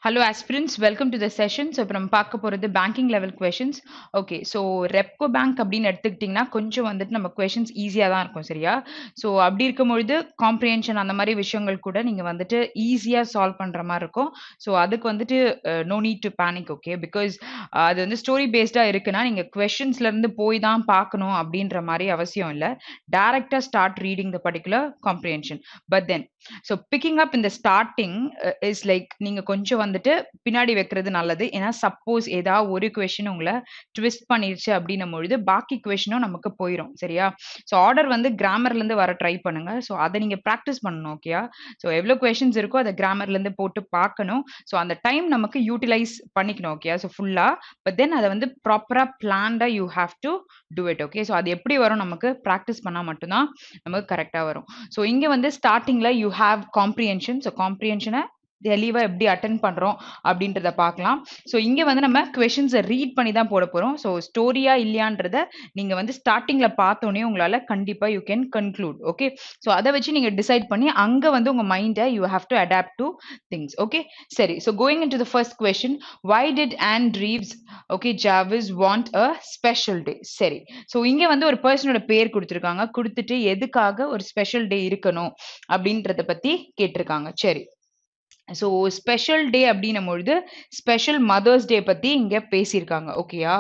Hello aspirants, welcome to the session. So இப்போ நம்ம பார்க்க போறது banking level questions. Okay, so REPCO bank அப்படின்னு எடுத்துக்கிட்டிங்கன்னா கொஞ்சம் வந்துட்டு நம்ம questions ஈஸியா தான் இருக்கும் சரியா? ஸோ அப்படி இருக்கும்பொழுது comprehension அந்த மாதிரி விஷயங்கள் கூட நீங்க வந்துட்டு ஈஸியா சால்வ் பண்ற மாதிரி இருக்கும். ஸோ அதுக்கு வந்துட்டு no need to panic, okay? Because அது வந்து ஸ்டோரி பேஸ்டா இருக்குன்னா நீங்க questionsல இருந்து போய் தான் பார்க்கணும் அப்படின்ற மாதிரி அவசியம் இல்லை. டைரக்டா start reading the particular comprehension. But then so picking up இந்த ஸ்டார்டிங் இஸ் லைக் நீங்க கொஞ்சம் வந்துட்டு பின்னாடி வைக்கிறது நல்லது. ஏன்னா சப்போஸ் ஏதாவது ஒரு கொஸ்டின் உங்களை ட்விஸ்ட் பண்ணிருச்சு அப்படின்னும் பொழுது பாக்கி கொஸ்டினும் நமக்கு போயிடும் சரியா? ஸோ ஆர்டர் வந்து கிராமர்ல இருந்து வர ட்ரை பண்ணுங்க. ஸோ அதை நீங்க ப்ராக்டிஸ் பண்ணணும் ஓகேயா? ஸோ எவ்வளோ கொஸ்டின்ஸ் இருக்கோ அதை கிராமர்ல இருந்து போட்டு பார்க்கணும். ஸோ அந்த டைம் நமக்கு யூட்டிலைஸ் பண்ணிக்கணும் ஓகேயா? ஸோ ஃபுல்லா பட் தென் அதை வந்து ப்ராப்பரா பிளான்டா you have to do it okay? So அது எப்படி வரும் நமக்கு ப்ராக்டிஸ் பண்ணா மட்டும்தான் நமக்கு கரெக்டா வரும். ஸோ இங்க வந்து ஸ்டார்டிங்ல you have comprehension. So comprehension தெளிவா எப்படி அட்டென்ட் பண்றோம் அப்படின்றத பார்க்கலாம். ஸோ இங்க வந்து நம்ம கொஸ்டின்ஸை ரீட் பண்ணி தான் போட போறோம். ஸோ ஸ்டோரியா இல்லையான்றத நீங்க வந்து ஸ்டார்டிங்ல பார்த்தோன்னே உங்களால கண்டிப்பா you can conclude okay? So அதை வச்சு நீங்க டிசைட் பண்ணி அங்க வந்து உங்க மைண்டை you have to adapt to things okay? சரி, so going into the first question, why did Anne Reeves okay Jarvis want a special day? சரி, ஸோ இங்க வந்து ஒரு பர்சனோட பேர் கொடுத்துருக்காங்க, கொடுத்துட்டு எதுக்காக ஒரு ஸ்பெஷல் டே இருக்கணும் அப்படின்றத பத்தி கேட்டிருக்காங்க. சரி, ஸோ ஸ்பெஷல் டே அப்படின்னும் பொழுது ஸ்பெஷல் மதர்ஸ் டே பத்தி இங்க பேசியிருக்காங்க ஓகேயா?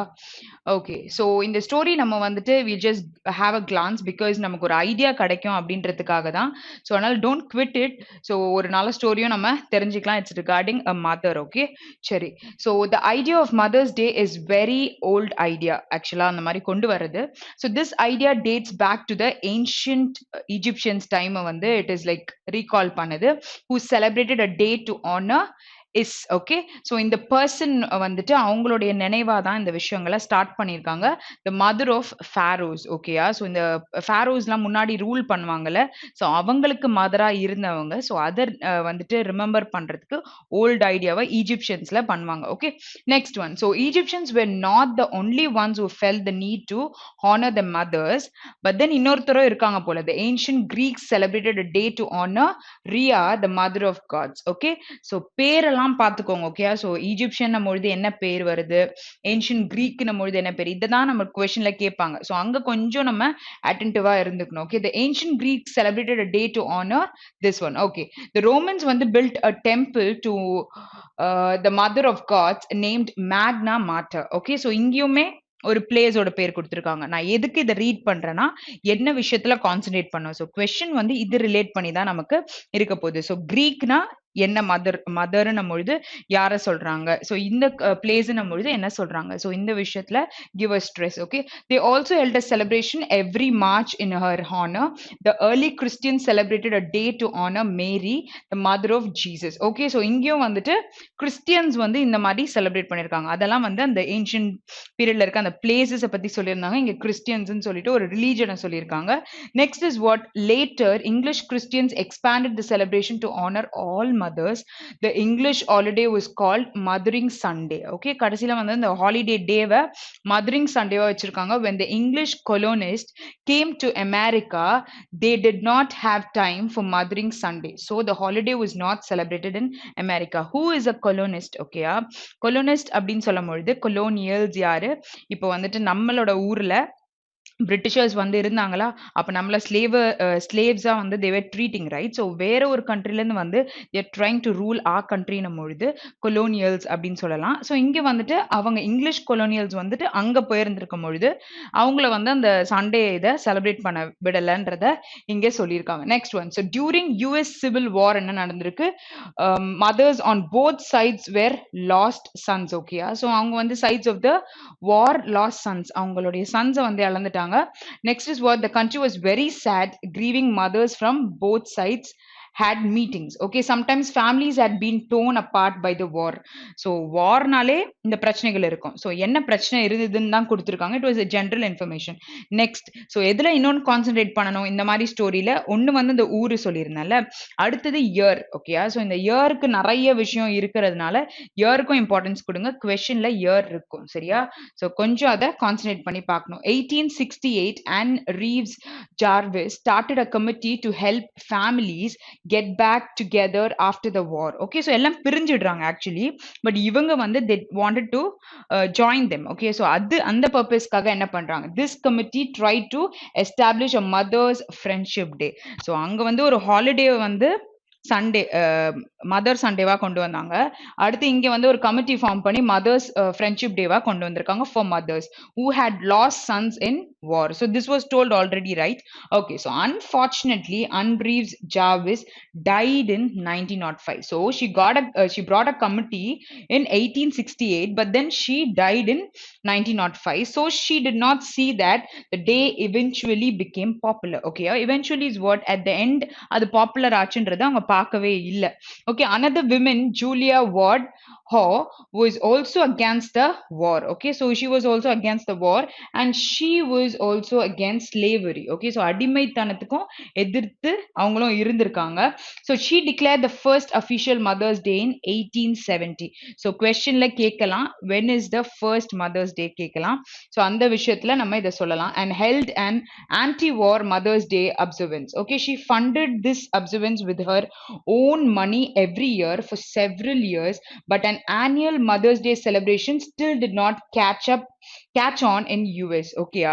ஓகே, ஸோ இந்த ஸ்டோரி நம்ம வந்துட்டு we just have a glance because நமக்கு ஒரு ஐடியா கிடைக்கும் அப்படின்றதுக்காக தான். ஸோ அதனால டோன்ட் குவிட் இட். ஸோ ஒரு நல்ல ஸ்டோரியும் நம்ம தெரிஞ்சுக்கலாம். It's regarding a mother okay? சரி, so the idea of Mother's Day is very old idea ஆக்சுவலா அந்த மாதிரி கொண்டு வருது. So this idea dates back to the ancient Egyptians time வந்து இட் இஸ் லைக் ரீகால் பண்ணுது. who celebrated a day to honor is okay? So இந்த person வந்துட்டு அவங்களுடைய நினைவா தான் இந்த விஷயங்களை ஸ்டார்ட் பண்ணியிருக்காங்க. த மதர் ஆஃப் ஃபேரோஸ் ஓகேயா? ஸோ இந்த ஃபேரோஸ்லாம் முன்னாடி ரூல் பண்ணுவாங்கல்ல, ஸோ அவங்களுக்கு மதரா இருந்தவங்க. ஸோ அதை வந்துட்டு ரிமெம்பர் பண்றதுக்கு ஓல்டு ஐடியாவை ஈஜிப்சியன்ஸ்ல பண்ணுவாங்க okay? Next one, so Egyptians were not the only ones who felt the need to honor the mothers, but then இன்னொருத்தரும் இருக்காங்க போல. The ancient Greeks celebrated a day to honor Rhea, the mother of gods okay? So பேரெல்லாம் பார்த்துக்கோங்க okay? So Egyptian பொழுது என்ன பேர் வருது, ancient Greek பொழுது என்ன பேர், இதுதான் நம்ம கொஸ்டின்ல கேட்பாங்க. ஸோ அங்க கொஞ்சம் நம்ம அட்டென்டிவா இருந்துக்கணும் okay? The ancient Greek celebrated a day to honour this one okay? The Romans வந்து built a temple to the mother of gods named Magna Mater okay? So இங்கேயுமே ஒரு பிளேஸோட பேர் கொடுத்துருக்காங்க. நான் எதுக்கு இதை ரீட் பண்றேன்னா என்ன விஷயத்துல கான்சென்ட்ரேட் பண்ணுவேன். ஸோ கொஸ்டின் வந்து இது ரிலேட் பண்ணி தான் நமக்கு இருக்க போகுது. ஸோ கிரீக்னா என்ன மதர்ன்னும் பொழுது யார சொல்றாங்க, ஸோ இந்த பிளேஸ்ன்னும் பொழுது என்ன சொல்றாங்க. ஸோ இந்த விஷயத்துல give a stress okay? They also held a celebration every March in her honour. The early Christian celebrated a day to honour Mary the mother of Jesus okay? So இங்கேயும் வந்துட்டு Christians வந்து இந்த மாதிரி celebrate பண்ணியிருக்காங்க. அதெல்லாம் வந்து அந்த ancient பீரியட்ல இருக்க அந்த பிளேசஸை பத்தி சொல்லியிருந்தாங்க. இங்க கிறிஸ்டியன்ஸ்னு சொல்லிட்டு ஒரு ரிலீஜனை சொல்லியிருக்காங்க. Next is what later English Christians expanded the celebration to honour all mothers. The English holiday was called Mothering Sunday okay? கடைசில வந்து இந்த ஹாலிடே டேவை மதரிங் சண்டேவா வச்சிருக்காங்க. when the English colonists came to America they did not have time for Mothering Sunday, so the holiday was not celebrated in America. who is a colonist okay? colonist அப்படின்னு சொல்லும் பொழுது colonials யாரு, இப்போ வந்துட்டு நம்மளோட ஊர்ல Britishers வந்து இருந்தாங்களா, அப்ப நம்மள ஸ்லேவ்ஸா வந்து they were treating right? So வேற ஒரு கண்ட்ரில இருந்து வந்து they're trying to rule our countryன்னும் பொழுது கொலோனியல்ஸ் அப்படின்னு சொல்லலாம். ஸோ இங்க வந்துட்டு அவங்க இங்கிலீஷ் கொலோனியல்ஸ் வந்துட்டு அங்க போயிருந்திருக்கும் பொழுது அவங்கள வந்து அந்த சண்டே இதை செலிப்ரேட் பண்ண விடலைன்றத இங்கே சொல்லியிருக்காங்க. Next one, so during US civil war என்ன நடந்திருக்கு, mothers on both sides were lost sons ஓகேயா? ஸோ அவங்க வந்து sides of the war lost sons, அவங்களுடைய சன்ஸை வந்து இழந்துட்டாங்க. Next is what the country was very sad, grieving mothers from both sides had meetings okay? sometimes families had been torn apart by the war. so warனாலே இந்த பிரச்சனைகள் இருக்கும். so என்ன பிரச்சனை இருந்ததுன்னு தான் கொடுத்திருக்காங்க. it was a general information. next, so எதுல இன்னொன்னு கான்சென்ட்ரேட் பண்ணணும் இந்த மாதிரி ஸ்டோரியில, ஒன்னு வந்து இந்த ஊரு சொல்லியிருந்தேன்ல, அடுத்தது இயர் ஓகேயா? so இந்த இயருக்கு நிறைய விஷயம் இருக்கிறதுனால இயருக்கும் இம்பார்ட்டன்ஸ் கொடுங்க. கொஸ்டின்ல இயர் இருக்கும் சரியா? so கொஞ்சம் அதை கான்சென்ட்ரேட் பண்ணி பார்க்கணும். 1868 Anne Reeves Jarvis started a committee to help families get back together after the war. Okay, so எல்லாம் பிரிஞ்சிடுறாங்க actually, but இவங்க வந்து they wanted to join them. Okay, so அது அந்த purposeக்காக என்ன பண்றாங்க, this committee tried to establish a mother's friendship day. so அங்க வந்து ஒரு holiday வந்து சண்டே மதர் சண்டேவா கொண்டு வந்தாங்க. அடுத்து இங்க வந்து ஒரு கமிட்டி ஃபார்ம் பண்ணி மதர்ஸ் ஃப்ரெண்ட்ஷிப் டேவா கொண்டு வந்திருக்காங்க for mothers who had lost sons in war. So this was told already, right? Okay, so unfortunately Unbreves Jarvis died in 1905. So she brought a committee in 1868, but then she died in 1905. So she did not see that the day eventually became popular. Okay, eventually is what at the end அது popular ஆச்சுன்றதை அவங்க பார்க்கவே இல்லை. Okay, another woman, Julia Ward Howe, was also against the war. Okay, so she was also against the war and she was also against slavery. Okay, so அடிமைத்தனத்துக்கும் எதிர்த்து அவங்களும் இருந்திருக்காங்க. So she declared the first official Mother's Day in 1870. So questionல கேட்கலாம், when is the first Mother's Day கேட்கலாம். So அந்த விஷயத்துல நம்ம இதை சொல்லலாம். And held an anti-war Mother's Day observance. Okay, she funded this observance with her own money every year for several years, but an annual Mother's Day celebration still did not catch on in US. Okay,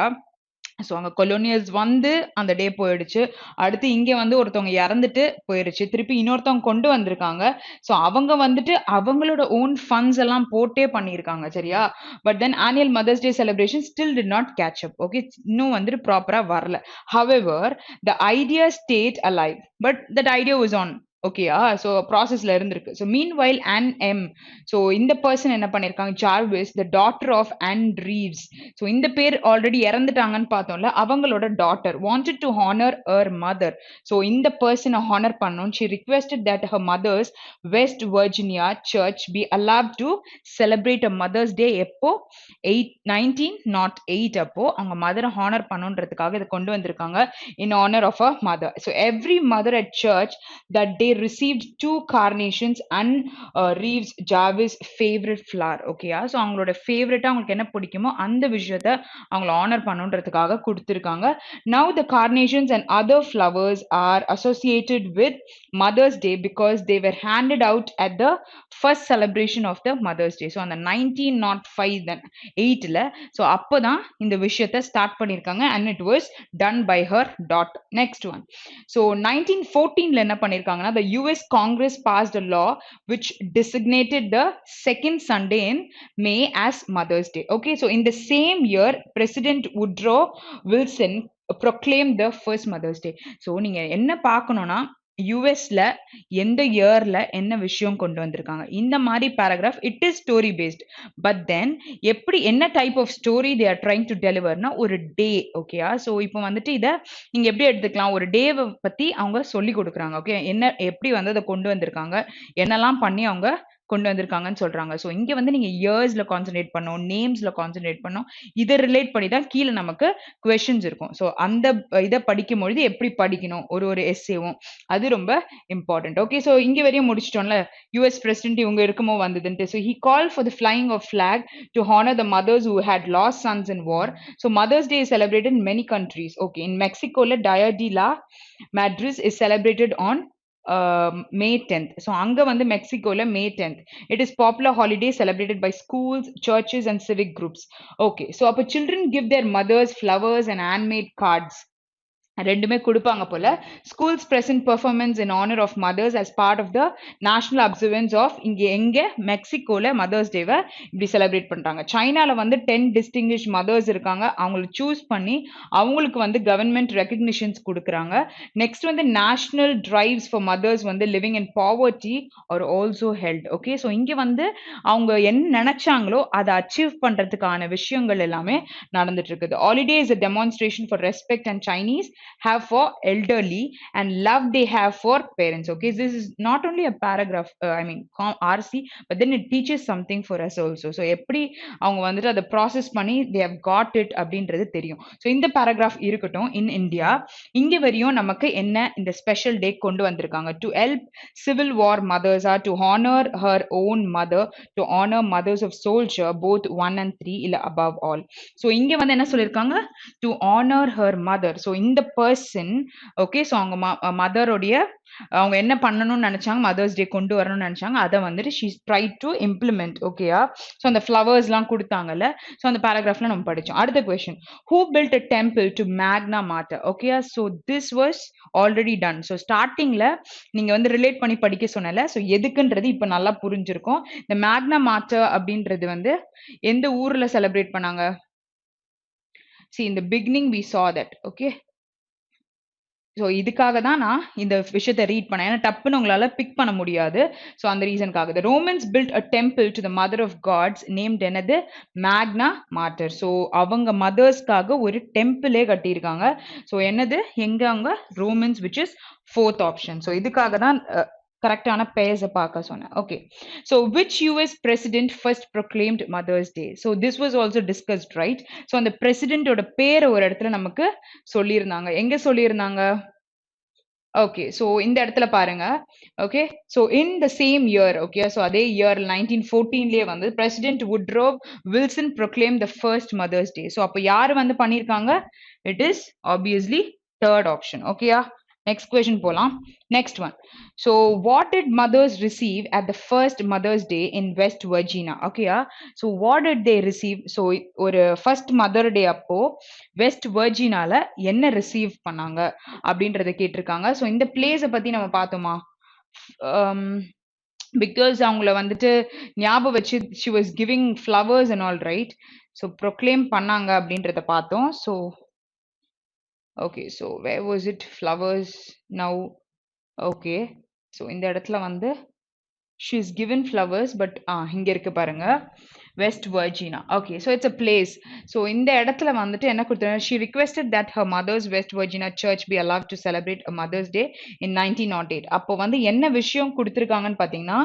so அங்கே கொலோனியல்ஸ் வந்து அந்த டே போயிடுச்சு. அடுத்து இங்கே வந்து ஒருத்தவங்க இறந்துட்டு போயிடுச்சு, திருப்பி இன்னொருத்தவங்க கொண்டு வந்திருக்காங்க. ஸோ அவங்க வந்துட்டு அவங்களோட ஓன் ஃபண்ட்ஸ் எல்லாம் போட்டே பண்ணியிருக்காங்க, சரியா? But then annual mothers day celebration still did not catch up. Okay, இன்னும் வந்துட்டு ப்ராப்பராக வரல. However the idea stayed alive, but that idea was on. ஓகேயா, ஸோ ப்ராசஸ்ல இருந்திருக்கு. So meanwhile Ann M, so இந்த பர்சன் என்ன பண்ணியிருக்காங்க, Jarvis the daughter of Ann Reeves. So இந்த பேர் ஆல்ரெடி இறந்துட்டாங்கன்னு பார்த்தோம்ல, அவங்களோட daughter wanted to honor her mother. So இந்த பர்சனை ஹானர் பண்ணணும். she requested that her mother's West Virginia church be allowed to celebrate a mother's day. எப்போ 1908 அப்போ அவங்க மதரை ஹானர் பண்ணுன்றதுக்காக இதை கொண்டு வந்திருக்காங்க in honor of a mother. So every mother at church that day received 2 carnations and Reeves Jarvis favorite flower. Okay, so அவங்களோட ஃபேவரட்டா அவங்களுக்கு என்ன பிடிக்குமோ அந்த விஷயத்தை அவங்கள ஆனர் பண்ணுன்றதுக்காக கொடுத்திருக்காங்க. Now the carnations and other flowers are associated with Mother's Day because they were handed out at the first celebration of the Mother's Day. So அந்த 1905 then 8ல so அப்பதான் இந்த விஷயத்தை ஸ்டார்ட் பண்ணிருக்காங்க and it was done by her daughter. Next one, so 1914ல என்ன பண்ணிருக்காங்கன்னா the US Congress passed a law which designated the second Sunday in May as Mother's Day. Okay, so in the same year President Woodrow Wilson proclaimed the first Mother's Day. So நீங்க என்ன பார்க்கணும்னா யூஎஸ்ல எந்த இயர்ல என்ன விஷயம் கொண்டு வந்திருக்காங்க, இந்த மாதிரி paragraph it is story based. But then எப்படி என்ன type of story they are trying to டெலிவர்னா ஒரு டே. ஓகேயா, ஸோ இப்போ வந்துட்டு இதை நீங்க எப்படி எடுத்துக்கலாம், ஒரு டேவை பத்தி அவங்க சொல்லி கொடுக்குறாங்க. ஓகே, என்ன எப்படி வந்து அதை கொண்டு வந்திருக்காங்க, என்னெல்லாம் பண்ணி அவங்க கொண்டு வந்திருக்காங்கன்னு சொல்றாங்க. ஸோ இங்க வந்து நீங்க இயர்ஸ்ல கான்சென்ட்ரேட் பண்ணணும், நேம்ஸ்ல கான்சென்ட்ரேட் பண்ணணும். இதை ரிலேட் பண்ணி தான் கீழே நமக்கு கொஸ்டின்ஸ் இருக்கும். ஸோ அந்த இதை படிக்கும் பொழுது எப்படி படிக்கணும், ஒரு எஸ்ஸேவும் அது ரொம்ப இம்பார்ட்டன்ட். ஓகே, ஸோ இங்க வரையும் முடிச்சிட்டோம்ல, யூஎஸ் பிரசிடென்ட் இவங்க இருக்குமோ வந்ததுன்ட்டு. So he call for the flying of flag to honour the mothers who had lost sons in war. So Mother's Day is celebrated in many countries. Okay, in மெக்சிகோல Dia de la Madres is celebrated on May 10th. So அங்க வந்து மெக்சிகோல May 10th. It is popular holiday celebrated by schools, churches and civic groups. Okay, so அப்ப children give their mothers flowers and handmade cards. ரெண்டுமே கொடுப்பாங்க போல. Schools present performance in honour of mothers as part of the national observance of எங்க மெக்சிகோல mothers டேவை இப்படி celebrate பண்றாங்க. சைனால வந்து 10 டிஸ்டிங்விஷ் மதர்ஸ் இருக்காங்க, அவங்களை சூஸ் பண்ணி அவங்களுக்கு வந்து கவர்மெண்ட் ரெகக்னிஷன்ஸ் கொடுக்குறாங்க. நெக்ஸ்ட் வந்து நேஷனல் டிரைவ்ஸ் ஃபார் மதர்ஸ் வந்து living in poverty are also held. Okay, so இங்க வந்து அவங்க என்ன நினைச்சாங்களோ அதை அச்சீவ் பண்றதுக்கான விஷயங்கள் எல்லாமே நடந்துட்டு இருக்குது. Holiday is a demonstration for respect and Chinese have for elderly and love they have for parents. Okay, this is not only a paragraph, I mean RC, but then it teaches something for us also. So எப்படி அவங்க வந்துட்டு அதை process பண்ணி they have got it அப்படின்றது தெரியும். So இந்த paragraph இருக்கட்டும். In India இங்க வரையும் நமக்கு என்ன இந்த ஸ்பெஷல் டே கொண்டு வந்திருக்காங்க. To help civil war mothers or to honour her own mother, to honour mothers of soldier both 1 and 3 இல்ல above all. ஸோ இங்க வந்து என்ன சொல்லியிருக்காங்க, to honour her mother. So இந்த பர்சன். ஓகே, ஸோ அவங்க மதருடைய அவங்க என்ன பண்ணணும்னு நினைச்சாங்க, மதர்ஸ் டே கொண்டு வரணும்னு நினைச்சாங்க, அதை வந்துட்டு ஷீ ட்ரை டு இம்ப்ளிமெண்ட். ஓகேயா, ஸோ அந்த ஃப்ளவர்ஸ்லாம் கொடுத்தாங்கல்ல, ஸோ அந்த பேராகிராஃப்ல நம்ம படிச்சோம். அடுத்த question, who built a temple to Magna Mater? ஓகேயா, so this was already done. So ஸ்டார்டிங்ல நீங்க வந்து ரிலேட் பண்ணி படிக்க சொன்னல, ஸோ எதுக்குன்றது இப்ப நல்லா புரிஞ்சிருக்கும். இந்த மேக்னா மார்ட்டர் அப்படின்றது வந்து எந்த ஊர்ல செலிப்ரேட் பண்ணாங்க? See, in the beginning we saw that. Okay, so இதுக்காக தான் நான் இந்த விஷயத்தை ரீட் பண்ணேன். ஏன்னா டப்புன்னு உங்களால பிக் பண்ண முடியாது. ஸோ அந்த ரீசனுக்காக. The Romans built a temple to the mother of gods named என்னது? மேக்னா மார்ட்டர். ஸோ அவங்க மதர்ஸ்க்காக ஒரு டெம்பிளே கட்டியிருக்காங்க. ஸோ என்னது? எங்க அவங்க? Romans, which is fourth option. So இதுக்காக தான் கரெக்டான பேர்ஸை பார்க்க சொன்னேன். Okay, so which US president first proclaimed mothers day? So this was also discussed, right? So அந்த பிரசிடென்ட்டோட பேரை ஒரு இடத்துல நமக்கு சொல்லியிருந்தாங்க. எங்க சொல்லியிருந்தாங்க? ஓகே, ஸோ இந்த இடத்துல பாருங்க. Okay, so in the same year, okay, so அதே இயர் 1914லயே வந்து president Woodrow Wilson proclaim the first Mother's day. So அப்போ யார் வந்து பண்ணியிருக்காங்க? It is obviously third option. ஓகேயா, நெக்ஸ்ட் கொஸ்டின் போலாம். Next one, so what did mothers receive at the first Mother's Day in West Virginia? ஓகேயா, so what did they receive? So ஒரு first mother day அப்போ West வர்ஜீனால என்ன receive பண்ணாங்க அப்படின்றத கேட்டிருக்காங்க. So இந்த பிளேஸை பத்தி நம்ம பார்த்தோமா? பிகாஸ் அவங்கள வந்துட்டு ஞாபகம் வச்சு she was giving flowers and all, right? So proclaim பண்ணாங்க அப்படின்றத பார்த்தோம். So okay, so where was it? Flowers now. Okay, so இந்த இடத்துல வந்து she is given flowers, but இங்க இருக்கு பாருங்க, West Virginia. Okay, so it's a place. So இந்த இடத்துல வந்துட்டு என்ன கொடுத்தாங்க? She requested that her mother's West Virginia church be allowed to celebrate a Mother's Day in 1908. அப்போ வந்து என்ன விஷயம் கொடுத்துருக்காங்கன்னு பார்த்தீங்கன்னா,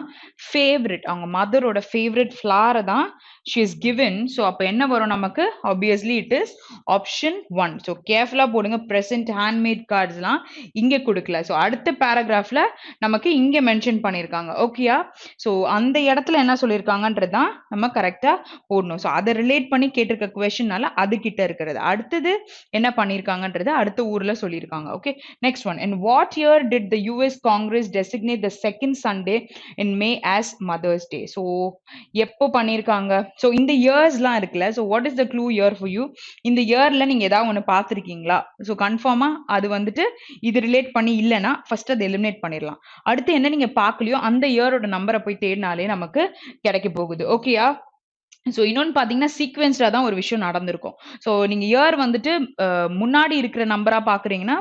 ஃபேவரட், அவங்க மதரோட ஃபேவரட் ஃப்ளாரை தான் ஷி இஸ் கிவன். ஸோ அப்போ என்ன வரும் நமக்கு? Obviously it is option 1. So கேர்ஃபுல்லாக போடுங்க, ப்ரெசென்ட் ஹேண்ட்மேட் கார்ட்ஸ்லாம் இங்கே கொடுக்கல. ஸோ அடுத்த பேராகிராஃப்ல நமக்கு இங்கே மென்ஷன் பண்ணியிருக்காங்க. ஓகேயா, ஸோ அந்த இடத்துல என்ன சொல்லியிருக்காங்கன்றது தான் நம்ம கரெக்டாக போடணும். ஸோ அதை ரிலேட் பண்ணி கேட்டிருக்க கொஸ்டின்னால அது கிட்ட இருக்கிறது. அடுத்தது என்ன பண்ணியிருக்காங்கன்றது அடுத்த ஊர்ல சொல்லியிருக்காங்க. Okay, next one, in what year did the US Congress designate the second Sunday in May as mothers day? So எப்போ பண்ணியிருக்காங்க? ஸோ இந்த இயர்ஸ்லாம் இருக்குல்ல, so what is the clue year for you? இந்த இயர்ல நீங்க ஏதாவது ஒன்று பார்த்துருக்கீங்களா? ஸோ கன்ஃபார்மா அது வந்துட்டு இது ரிலேட் பண்ணி இல்லைன்னா ஃபர்ஸ்ட் அதை எலிமினேட் பண்ணிடலாம். அடுத்து என்ன நீங்க பார்க்கலையோ அந்த இயரோட நம்பரை போய் தேடினாலே நமக்கு கிடைக்க போகுது. ஓகேயா, ஸோ இன்னொன்று பார்த்தீங்கன்னா சீக்வென்ஸ்டாக தான் ஒரு விஷயம் நடந்திருக்கும். ஸோ நீங்கள் இயர் வந்துட்டு முன்னாடி இருக்கிற நம்பராக பார்க்குறீங்கன்னா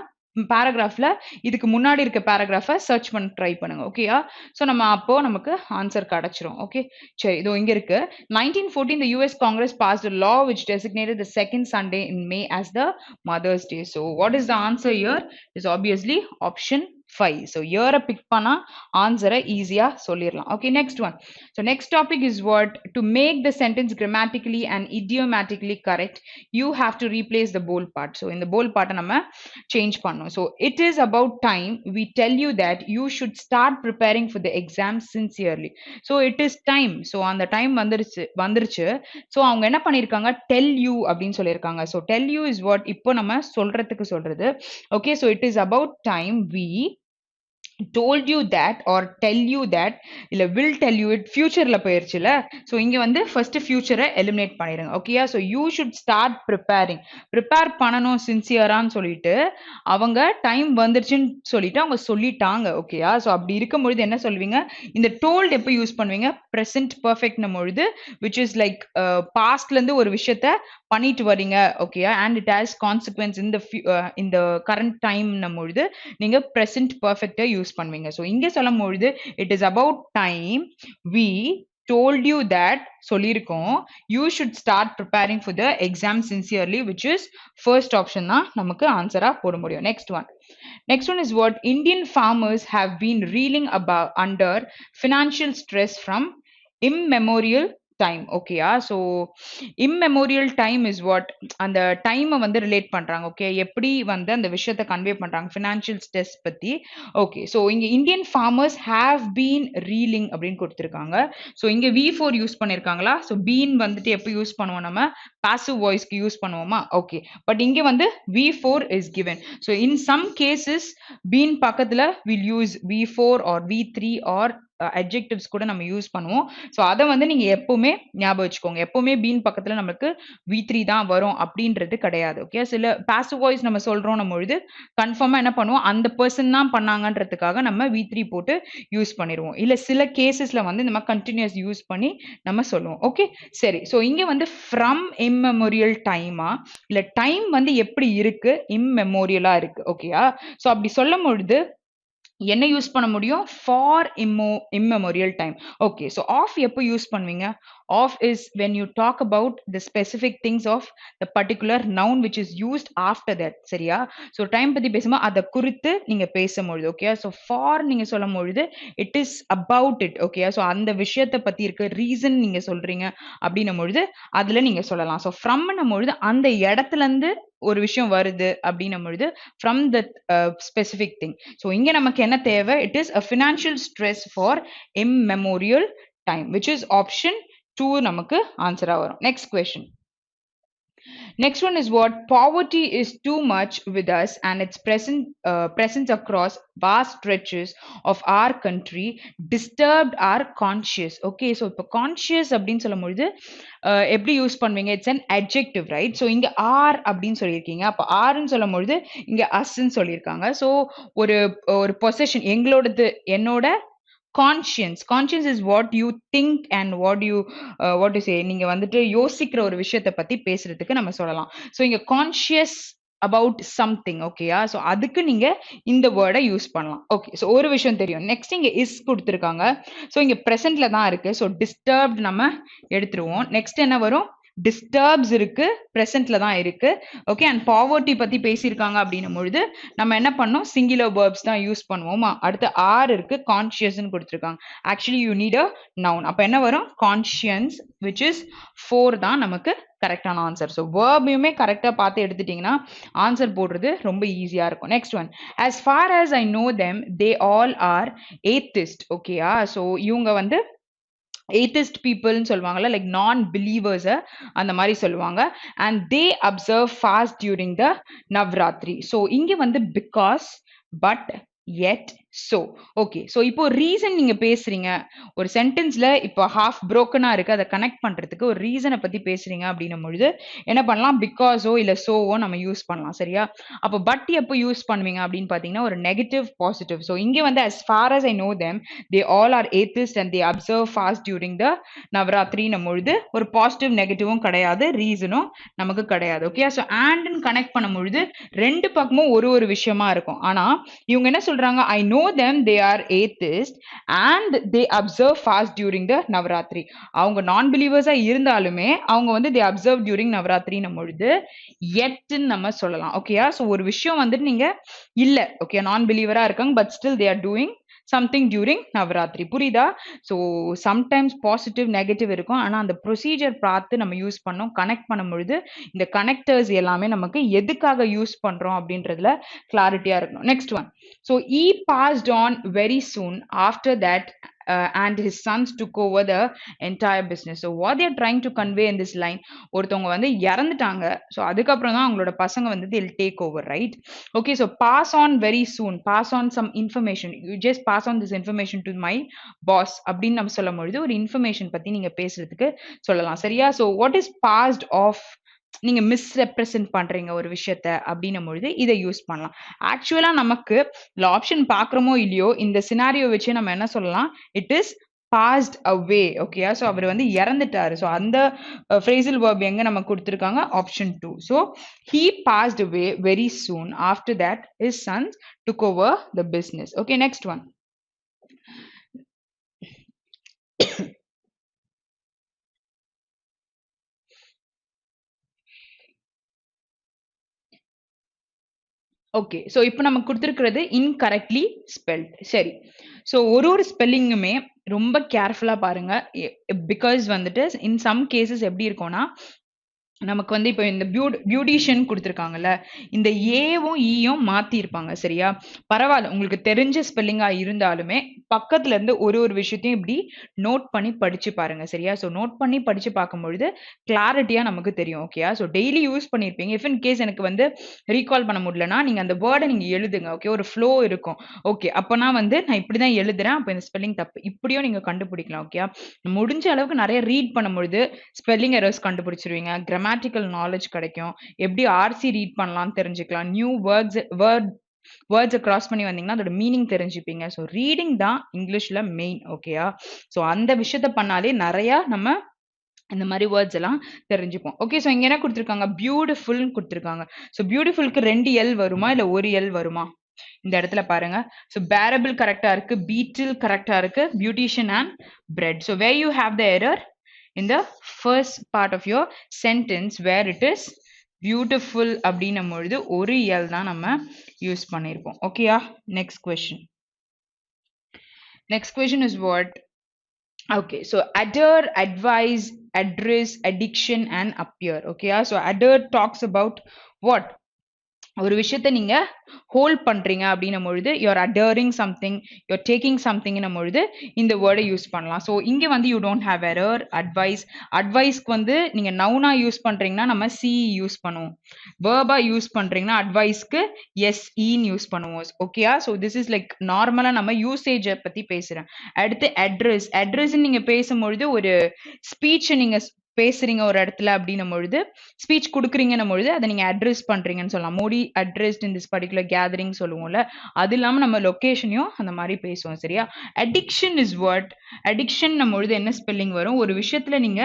பேராகிராஃப்ல இதுக்கு முன்னாடி இருக்க பேராகிராஃபை சர்ச் பண்ண ட்ரை பண்ணுங்க. ஓகேயா, ஸோ நம்ம அப்போ நமக்கு ஆன்சர் கிடைச்சிரும். ஓகே, சரி, இதோ இங்க இருக்கு. 1914 the US Congress passed a law which designated the second Sunday in May as the Mother's Day. So what is the answer here? Is obviously option 5. So இயரை பிக் பண்ணா ஆன்சரை ஈஸியா சொல்லிடலாம். Okay, next one. So next topic is what? To make the sentence grammatically and idiomatically correct you have to replace the bold part. So இந்த போல் பார்ட்டை நம்ம change பண்ணணும். So it is about time we tell you that you should start preparing for the exam sincerely. So it is time. So அந்த time வந்துருச்சு. So அவங்க என்ன பண்ணியிருக்காங்க? டெல் யூ அப்படின்னு சொல்லியிருக்காங்க. So tell you is what இப்போ நம்ம சொல்றதுக்கு சொல்றது. Okay, so it is about time we told you that or tell you that இல்ல will tell you it futureல போயிருச்சுல. ஸோ இங்க வந்து ஃபர்ஸ்ட் ஃபியூச்சரை எலிமினேட் பண்ணிடுங்க. ஓகேயா, so you should start preparing. Prepare பண்ணணும் சின்சியரான்னு சொல்லிட்டு அவங்க டைம் வந்துருச்சுன்னு சொல்லிட்டு அவங்க சொல்லிட்டாங்க. ஓகேயா, ஸோ அப்படி இருக்கும்பொழுது என்ன சொல்லுவீங்க? இந்த டோல்ட் எப்போ யூஸ் பண்ணுவீங்க? ப்ரெசென்ட் பர்ஃபெக்ட்னும் பொழுது விச் இஸ் லைக் பாஸ்ட்ல இருந்து ஒரு விஷயத்த பண்ணிட்டு வரீங்க. ஓகேயா, அண்ட் இட் ஹாஸ் கான்சிக்வன்ஸ் இந்த கரண்ட் டைம்னும் பொழுது நீங்க ப்ரெசென்ட் பர்ஃபெக்டா யூஸ் பண்ணுவீங்க. ஸோ இங்கே சொல்லும் பொழுது it is about time we told you that சொல்லியிருக்கோம் you should start preparing for the exam sincerely, which is first option தான் நமக்கு ஆன்சரா போட முடியும். Next one is what? Indian farmers have been reeling about under financial stress from immemorial time ஓகேயா so immemorial time is what அந்த டைமை வந்து relate பண்றாங்க okay எப்படி வந்து அந்த விஷயத்தை கன்வே பண்றாங்க ஃபினான்ஷியல் ஸ்ட்ரெஸ் பத்தி ஓகே ஸோ இங்க Indian farmers have been reeling அப்படின்னு கொடுத்துருக்காங்க ஸோ இங்க V4 யூஸ் பண்ணிருக்காங்களா ஸோ பீன் வந்துட்டு எப்போ யூஸ் பண்ணுவோம் நம்ம பாசிவ் வாய்ஸ்க்கு யூஸ் பண்ணுவோமா ஓகே பட் இங்க வந்து V4 is given so in some cases been பக்கத்துல will use V4 or V3 or adjectives கூட நம்ம யூஸ் பண்ணுவோம் ஸோ அதை வந்து நீங்க எப்பவுமே ஞாபகம் வச்சுக்கோங்க எப்பவுமே பீன் பக்கத்துல நமக்கு V3 தான் வரும் அப்படின்றது கிடையாது ஓகே சில பாசிவ் வாய்ஸ் நம்ம சொல்றோம் நம்ம பொழுது கன்ஃபார்மா என்ன பண்ணுவோம் அந்த பர்சன் தான் பண்ணாங்கன்றதுக்காக நம்ம V3 போட்டு யூஸ் பண்ணிடுவோம் இல்ல சில கேசஸ்ல வந்து இந்த மாதிரி கண்டினியூஸ் யூஸ் பண்ணி நம்ம சொல்லுவோம் ஓகே சரி ஸோ இங்க வந்து ஃப்ரம் இம்மெமோரியல் டைமா இல்ல டைம் வந்து எப்படி இருக்கு இம்மெமோரியலா இருக்கு ஓகேயா ஸோ அப்படி சொல்லும் பொழுது என்ன யூஸ் பண்ண முடியும் for immemorial time okay so of எப்போ யூஸ் பண்ணுவீங்க of is when you talk about the specific things of the particular noun which is used after that சரியா ஸோ டைம் பத்தி பேசும்போது அதை குறித்து நீங்க பேசும்பொழுது ஓகே ஸோ ஃபார் நீங்க சொல்லும் பொழுது it is about it okay so அந்த விஷயத்தை பத்தி இருக்க ரீசன் நீங்க சொல்றீங்க அப்படின்னும் பொழுது அதுல நீங்க சொல்லலாம் ஸோ ஃப்ரம்னும் பொழுது அந்த இடத்துல இருந்து ஒரு விஷயம் வருது அப்படின்னும் பொழுது from the specific thing so இங்க நமக்கு என்ன தேவை it is a financial stress for immemorial time which is option 2 நமக்கு ஆன்சரா வரும் next question Next one is what poverty is too much with us and its presence across vast stretches of our country disturbed our conscious. Okay, so இப்போ conscious அப்படின்னு சொல்லும் பொழுது எப்படி use பண்ணுவீங்க it's an adjective right so இங்க R அப்படின்னு சொல்லியிருக்கீங்க அப்போ ஆர்ன்னு சொல்லும் பொழுது இங்க அஸ்ன்னு சொல்லியிருக்காங்க ஸோ ஒரு ஒரு பொசஷன் எங்களோடது என்னோட conscience is what you think and what you say நீங்க வந்துட்டு யோசிக்கிற ஒரு விஷயத்தை பத்தி பேசுறதுக்கு நம்ம சொல்லலாம் ஸோ இங்க கான்ஷியஸ் அபவுட் சம்திங் ஓகேயா ஸோ அதுக்கு நீங்க இந்த வேர்டை யூஸ் பண்ணலாம் ஓகே ஸோ ஒரு விஷயம் தெரியும் நெக்ஸ்ட் இங்க இஸ் கொடுத்துருக்காங்க ஸோ இங்க ப்ரெசென்ட்ல தான் இருக்கு ஸோ டிஸ்டர்ப்ட் நம்ம எடுத்துருவோம் நெக்ஸ்ட் என்ன வரும் டிஸ்டர்ப்ஸ் இருக்கு ப்ரெசென்ட்ல தான் இருக்கு ஓகே அண்ட் பாவர்ட்டி பத்தி பேசியிருக்காங்க அப்படின்னும் பொழுது நம்ம என்ன பண்ணோம் சிங்குலர் வேர்ப்ஸ் தான் யூஸ் பண்ணுவோமா அடுத்து ஆர் இருக்கு கான்ஷியஸ்ன்னு கொடுத்துருக்காங்க actually you need a noun அப்ப என்ன வரும் கான்ஷியன்ஸ் விச் இஸ் 4 தான் நமக்கு கரெக்டான ஆன்சர் ஸோ வேர்பையுமே கரெக்டாக பார்த்து எடுத்துட்டீங்கன்னா ஆன்சர் போடுறது ரொம்ப ஈஸியாக இருக்கும் next one as far as I know them they all are atheist ஓகேயா ஸோ இவங்க வந்து atheist peopleன்னு சொல்லுவாங்கல்ல லைக் நான் பிலீவர்ஸ் அந்த மாதிரி சொல்லுவாங்க and they observe fast during the Navratri so இங்க வந்து because but yet so okay so இப்போ ரீசன் நீங்க பேசுறீங்க ஒரு சென்டென்ஸ்ல இப்போ ஹாஃப் புரோக்கனா இருக்கு அதை கனெக்ட் பண்றதுக்கு ஒரு ரீசனை பத்தி பேசுறீங்க அப்படின்னும் பொழுது என்ன பண்ணலாம் பிகாஸோ இல்ல சோவோ நம்ம யூஸ் பண்ணலாம் சரியா அப்போ பட் எப்போ யூஸ் பண்ணுவீங்க அப்படின்னு பாத்தீங்கன்னா ஒரு நெகட்டிவ் பாசிட்டிவ் ஸோ இங்க வந்து as far as I know them they all are atheists and they observe fast during the நவராத்திரின்னும் பொழுது ஒரு பாசிட்டிவ் நெகட்டிவும் கிடையாது ரீசனும் நமக்கு கிடையாது ஓகே ஸோ and கனெக்ட் பண்ணும் பொழுது ரெண்டு பக்கமும் ஒரு விஷயமா இருக்கும் ஆனா இவங்க என்ன சொல்றாங்க I know them they are atheist and they observe fast during the Navaratri அவங்க நான் பிலீவர்ஸா இருந்தாலுமே அவங்க வந்து they observe during நவராத்திரி பொழுது yet நம்ம சொல்லலாம் ஓகேயா சோ ஒரு விஷயம் வந்துட்டு நீங்க இல்ல ஓகே நான் பிலீவரா இருக்காங்க but still they are doing something during Navratri புரியுதா ஸோ சம்டைம்ஸ் பாசிட்டிவ் நெகட்டிவ் இருக்கும் ஆனா அந்த ப்ரொசீஜர் பார்த்து நம்ம யூஸ் பண்ணோம் கனெக்ட் பண்ணும் பொழுது இந்த கனெக்டர்ஸ் எல்லாமே நமக்கு எதுக்காக யூஸ் பண்றோம் அப்படின்றதுல கிளாரிட்டியா இருக்கணும் next one so he passed on very soon after that and his sons took over the entire business. So what they are trying to convey in this line ஒருத்தவங்க வந்து இறந்துட்டாங்க ஸோ அதுக்கப்புறம் தான் அவங்களோட பசங்க வந்து they'll take over right okay so pass on very soon pass on some information you just pass on this information to my boss அப்படின்னு நம்ம சொல்லும் பொழுது ஒரு இன்ஃபர்மேஷன் பத்தி நீங்க பேசுறதுக்கு சொல்லலாம் சரியா so what is passed off நீங்க மிஸ்ரெப்ரசென்ட் பண்றீங்க ஒரு விஷயத்த அப்படின்னும் பொழுது இதை யூஸ் பண்ணலாம் ஆக்சுவலா நமக்கு ஆப்ஷன் பாக்குறோமோ இல்லையோ இந்த சினாரியோ வச்சு நம்ம என்ன சொல்லலாம் இட் இஸ் passed away ஓகேயா சோ அவர் வந்து இறந்துட்டாரு சோ அந்த phrasal verb எங்க நம்ம கொடுத்திருக்காங்க option 2 so he passed away very soon after that his sons took over the business okay next one okay so இப்போ நமக்கு கொடுத்துருக்கிறது இன்கரெக்ட்லி ஸ்பெல்ட் சரி ஸோ ஒரு ஸ்பெல்லிங்குமே ரொம்ப கேர்ஃபுல்லா பாருங்க. பிகாஸ் வந்துட்டு இன் சம் கேஸஸ் எப்படி இருக்கும்னா, நமக்கு வந்து இப்போ இந்த பியூட்டிஷியன் குடுத்துருக்காங்கல்ல, இந்த ஏவும், ஈயும் மாத்தியிருப்பாங்க சரியா? பரவால்ல. உங்களுக்கு தெரிஞ்ச ஸ்பெல்லிங்கா இருந்தாலுமே, பக்கத்துல இருந்து ஒரு ஒரு விஷயத்தையும் இப்படி நோட் பண்ணி படிச்சு பாருங்க சரியா? ஸோ நோட் பண்ணி படிச்சு பார்க்கும்பொழுது, கிளாரிட்டியா நமக்கு தெரியும். ஓகேயா? ஸோ டெய்லி யூஸ் பண்ணியிருப்பீங்க. இஃப் இன் கேஸ் எனக்கு வந்து ரீகால் பண்ண முடியலன்னா, நீங்க அந்த வேர்ட நீங்க எழுதுங்க. ஓகே? ஒரு ஃப்ளோ இருக்கும். ஓகே. அப்பனா வந்து நான் இப்படி தான் எழுதுறேன். அப்ப இந்த ஸ்பெல்லிங் தப்பு. இப்படியும் நீங்க கண்டுபிடிக்கலாம். ஓகேயா? முடிஞ்ச அளவுக்கு நெறைய ரீட் பண்ணும்பொழுது, ஸ்பெல்லிங் எரர்ஸ் கண்டுபிடிச்சுருவீங்க. கிராமட்டிக்கல் நாலேட்ஜ் கிடைக்கும். எப்படி ஆர்சி ரீட் பண்ணலாம்னு தெரிஞ்சுக்கலாம். நியூ வேர்ட்ஸ கிராஸ் பண்ணி வந்தீங்கன்னா, அதோட மீனிங் தெரிஞ்சுப்பீங்க. ஸோ ரீடிங் தான் இங்கிலீஷ்ல மெயின். ஓகேயா? ஸோ அந்த விஷயத்த பண்ணாலே நெறையா நம்ம இந்த மாரி வேர்ட்ஸ் எல்லாம் தெரிஞ்சுப்போம். ஓகே. ஸோ இங்க என்ன குடுத்துருக்காங்க? பியூட்டிஃபுல்ன்னு குடுத்துருக்காங்க. ஸோ பியூட்டிஃபுல்க்கு 2 எல் வருமா? இல்ல 1 எல் வருமா? இந்த இடத்துல பாருங்க. ஸோ பேரபிள் கரெக்ட்டா இருக்கு. பீட்டில் கரெக்ட்டா இருக்கு. Beautician and bread. So where you have the error? In the first part of your sentence where it is beautiful அப்படின்னும் பொழுது ஒரு எல் தான் நம்ம யூஸ் பண்ணியிருப்போம். ஓகேயா? Next question. Next question is what? Okay, so adhere, advise, address, addiction and appear. Okay, so adhere talks about what? ஒரு விஷயத்த நீங்க ஹோல்ட் பண்றீங்க அப்படின்னும் பொழுது you're adhering something, you're taking something ன்னும் பொழுது இந்த வேர்டை யூஸ் பண்ணலாம். ஸோ இங்க வந்து யூ டோன்ட் ஹேவ் எரர். அட்வைஸ்க்கு வந்து நீங்க நவுனா யூஸ் பண்றீங்கன்னா நம்ம சி யூஸ் பண்ணுவோம். வேர்பா யூஸ் பண்றீங்கன்னா அட்வைஸ்க்கு எஸ்இன்னு யூஸ் பண்ணுவோம். ஓகேயா? ஸோ திஸ் இஸ் லைக் நார்மலா நம்ம யூசேஜை பத்தி பேசுறேன். அடுத்து அட்ரஸ் நீங்க பேசும்பொழுது ஒரு ஸ்பீச் நீங்க பேசுறீங்க ஒரு இடத்துல அப்படின்னும் பொழுது ஸ்பீச் குடுக்குறீங்கன்னும் பொழுது அதை நீங்க அட்ரஸ் பண்றீங்கன்னு சொல்லலாம். Modi addressed in this particular gathering சொல்லுவோம்ல. அது இல்லாம நம்ம லொகேஷனையும் அந்த மாதிரி பேசுவோம் சரியா? Addiction is what? அடிக்ஷன் பொழுது என்ன ஸ்பெல்லிங் வரும்? ஒரு விஷயத்துல நீங்க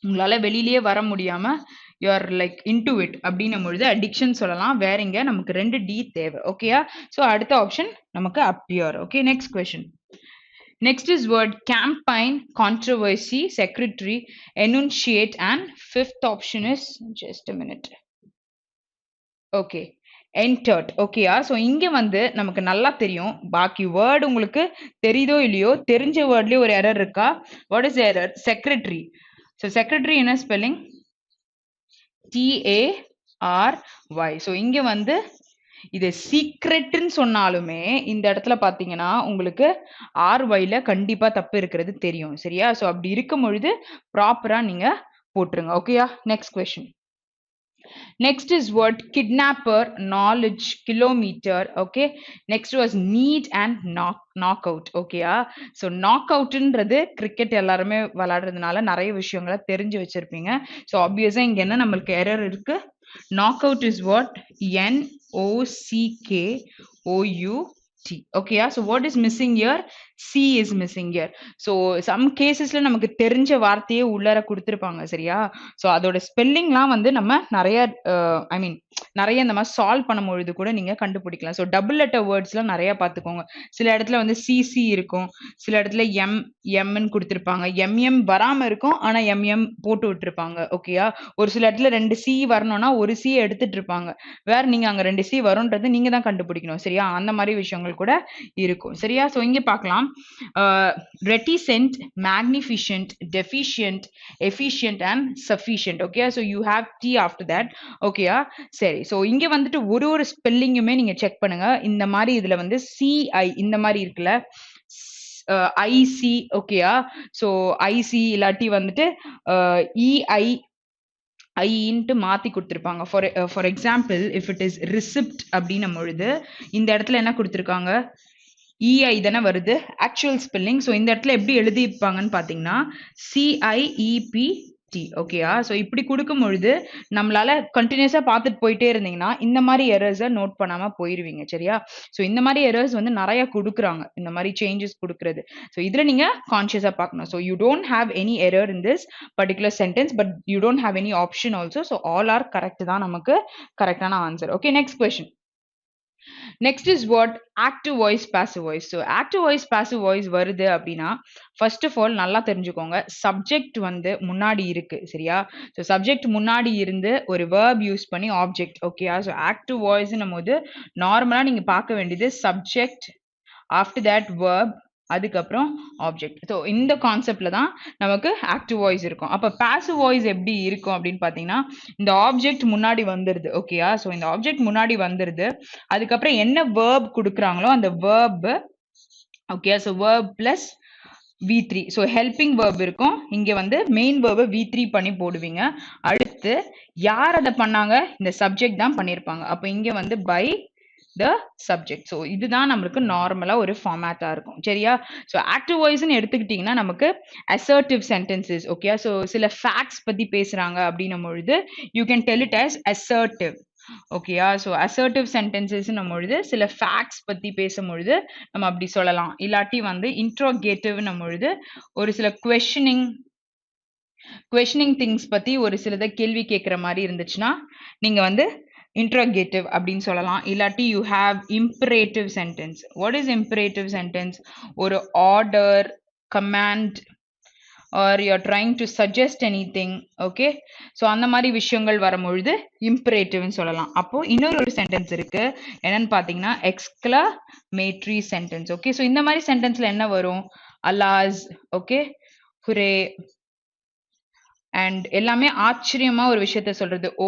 உங்களால வெளியிலேயே வர முடியாம you are like into it அப்படின்னும் பொழுது அடிக்ஷன் சொல்லலாம். வேற இங்க நமக்கு 2 டி தேவை. ஓகேயா? ஸோ அடுத்த ஆப்ஷன் நமக்கு appear. Okay. Next question. Next is word campaign, controversy, secretary, enunciate and fifth option is just a minute. Okay. Entered. ஓகேயா? ஸோ இங்க வந்து நமக்கு நல்லா தெரியும். பாக்கி வேர்டு உங்களுக்கு தெரியுதோ இல்லையோ தெரிஞ்ச வேர்ட்லயே ஒரு எரர் இருக்கா? What is error? Secretary. So secretary என்ன ஸ்பெல்லிங்? TARY. ஸோ இங்க வந்து இது சீக்ரெட்னு சொன்னாலுமே இந்த இடத்துல பாத்தீங்கன்னா உங்களுக்கு RYல கண்டிப்பா தப்பு இருக்கிறது தெரியும் சரியா? ஸோ அப்படி இருக்கும் பொழுது ப்ராப்பரா நீங்க போட்டுருங்க. ஓகேயா? Next question. Next is what? Kidnapper, knowledge, kilometer. Okay. Next was need and knockout. ஓகேயா? ஸோ நாக் அவுட்ன்றது கிரிக்கெட் எல்லாருமே விளையாடுறதுனால நிறைய விஷயங்களை தெரிஞ்சு வச்சிருப்பீங்க. ஸோ ஆப்வியஸா இங்க என்ன நம்மளுக்கு எரர் இருக்கு? Knockout is what? NOCKOUT. Okay, so what is missing here? C is missing here. So some casesல நமக்கு தெரிஞ்ச வார்த்தையே உள்ளார கொடுத்திருப்பாங்க சரியா? ஸோ அதோட ஸ்பெல்லிங்லாம் வந்து நம்ம நிறைய ஐ மீன் நிறைய இந்த மாதிரி சால்வ் பண்ணும் பொழுது கூட நீங்க கண்டுபிடிக்கலாம். ஸோ டபுள் லெட்டர் வேர்ட்ஸ்லாம் நிறைய பார்த்துக்கோங்க. சில இடத்துல வந்து சிசி இருக்கும், சில இடத்துல எம்னு கொடுத்திருப்பாங்க. எம்எம் வராம இருக்கும், ஆனா எம்எம் போட்டு விட்டுருப்பாங்க. ஓகேயா? ஒரு சில இடத்துல 2 சி வரணும்னா ஒரு சி எடுத்துட்டு இருப்பாங்க. வேற நீங்க அங்க 2 சி வரும்ன்றது நீங்க தான் கண்டுபிடிக்கணும் சரியா? அந்த மாதிரி விஷயங்கள் கூட இருக்கும் சரியா? ஸோ இங்க பார்க்கலாம். Reticent, magnificent, deficient, efficient and sufficient. Okay, so you have T after that. Okay, சரி. ஸோ இங்க வந்துட்டு ஒரு ஸ்பெல்லிங்குமே நீங்க செக் பண்ணுங்க. இந்த மாதிரி இதுல வந்து CI இந்த மாதிரி இருக்குல்ல, ஐசி. ஓகேயா? ஸோ ஐசி இல்லாட்டி வந்துட்டு EI ஐன்ட்டு மாத்தி கொடுத்திருப்பாங்க. For example if it is receipt அப்படின்னும் பொழுது இந்த இடத்துல என்ன கொடுத்திருக்காங்க? EI தானே வருது ஆக்சுவல் ஸ்பெல்லிங். ஸோ இந்த இடத்துல எப்படி எழுதியிருப்பாங்கன்னு பார்த்தீங்கன்னா CIEPT. ஓகேயா? ஸோ இப்படி கொடுக்கும் பொழுது நம்மளால கண்டினியூஸா பார்த்துட்டு போயிட்டே இருந்தீங்கன்னா இந்த மாதிரி எரர்ஸை நோட் பண்ணாம போயிருவீங்க சரியா? ஸோ இந்த மாதிரி எரர்ஸ் வந்து நிறைய கொடுக்குறாங்க, இந்த மாதிரி சேஞ்சஸ் கொடுக்கறது. ஸோ இதுல நீங்க கான்சியஸா பார்க்கணும். So you don't have any error in this particular sentence, but you don't have any option also. So all are correct தான் நமக்கு கரெக்டான answer. Okay. Next question. Next is what? Active voice, passive voice. So active voice, passive voice வருது அப்படின்னா first of all நல்லா தெரிஞ்சுக்கோங்க. subject வந்து முன்னாடி இருக்கு சரியா? So subject முன்னாடி இருந்து ஒரு verb யூஸ் பண்ணி object. ஓகேயா? So active voice நம்ம நார்மலா நீங்க பார்க்க வேண்டியது subject, after that verb, அதுக்கப்புறம் ஆப்ஜெக்ட். ஸோ இந்த கான்செப்ட்ல தான் நமக்கு ஆக்டிவ் வாய்ஸ் இருக்கும். அப்போ பாசிவ் வாய்ஸ் எப்படி இருக்கும் அப்படின்னு பார்த்தீங்கன்னா, இந்த ஆப்ஜெக்ட் முன்னாடி வந்துருது. ஓகேயா? ஸோ இந்த ஆப்ஜெக்ட் முன்னாடி வந்துருது. அதுக்கப்புறம் என்ன வேர்ப் கொடுக்குறாங்களோ அந்த verb, okay, so verb plus V3. So helping verb இருக்கும். இங்க வந்து மெயின் வேர்பை V3 பண்ணி போடுவீங்க. அடுத்து யார் அதை பண்ணாங்க? இந்த சப்ஜெக்ட் தான் பண்ணியிருப்பாங்க. அப்போ இங்க வந்து பை த சப்ஜெக்ட். ஸோ இதுதான் நம்மளுக்கு நார்மலா ஒரு ஃபார்மேட்டா இருக்கும். சரியா? ஸோ ஆக்டிவ் வாய்ஸ்ன்னு எடுத்துக்கிட்டிங்கன்னா நமக்கு அசர்ட்டிவ் சென்டென்சஸ். ஓகே, ஸோ சில ஃபேக்ட்ஸ் பத்தி பேசுறாங்க அப்படின்னும் பொழுது you can tell it as assertive. ஓகேயா? ஸோ அசர்ட்டிவ் சென்டென்சஸ்ன்னும் பொழுது சில ஃபேக்ட்ஸ் பத்தி பேசும்பொழுது நம்ம அப்படி சொல்லலாம். இல்லாட்டி வந்து இன்ட்ரோகேட்டிவ்ன்னும் பொழுது ஒரு சில questioning திங்ஸ் பத்தி ஒரு சிலதை கேள்வி கேட்குற மாதிரி இருந்துச்சுன்னா நீங்க வந்து interrogative அப்படின்னு சொல்லலாம். இல்லாட்டி you have imperative sentence. What is imperative sentence? ஒரு order, command, or you're trying to suggest anything. Okay, so அந்த மாதிரி விஷயங்கள் வரும்பொழுது imperative ன்னு சொல்லலாம். அப்போ இன்னொரு சென்டென்ஸ் இருக்கு, என்னன்னு பாத்தீங்கன்னா exclamatory sentence. ஓகே, ஸோ இந்த மாதிரி சென்டென்ஸ்ல என்ன வரும்? alas, ஓகே, hooray, அண்ட் எல்லாமே ஆச்சரியமா ஒரு விஷயத்த சொல்றது. ஓ,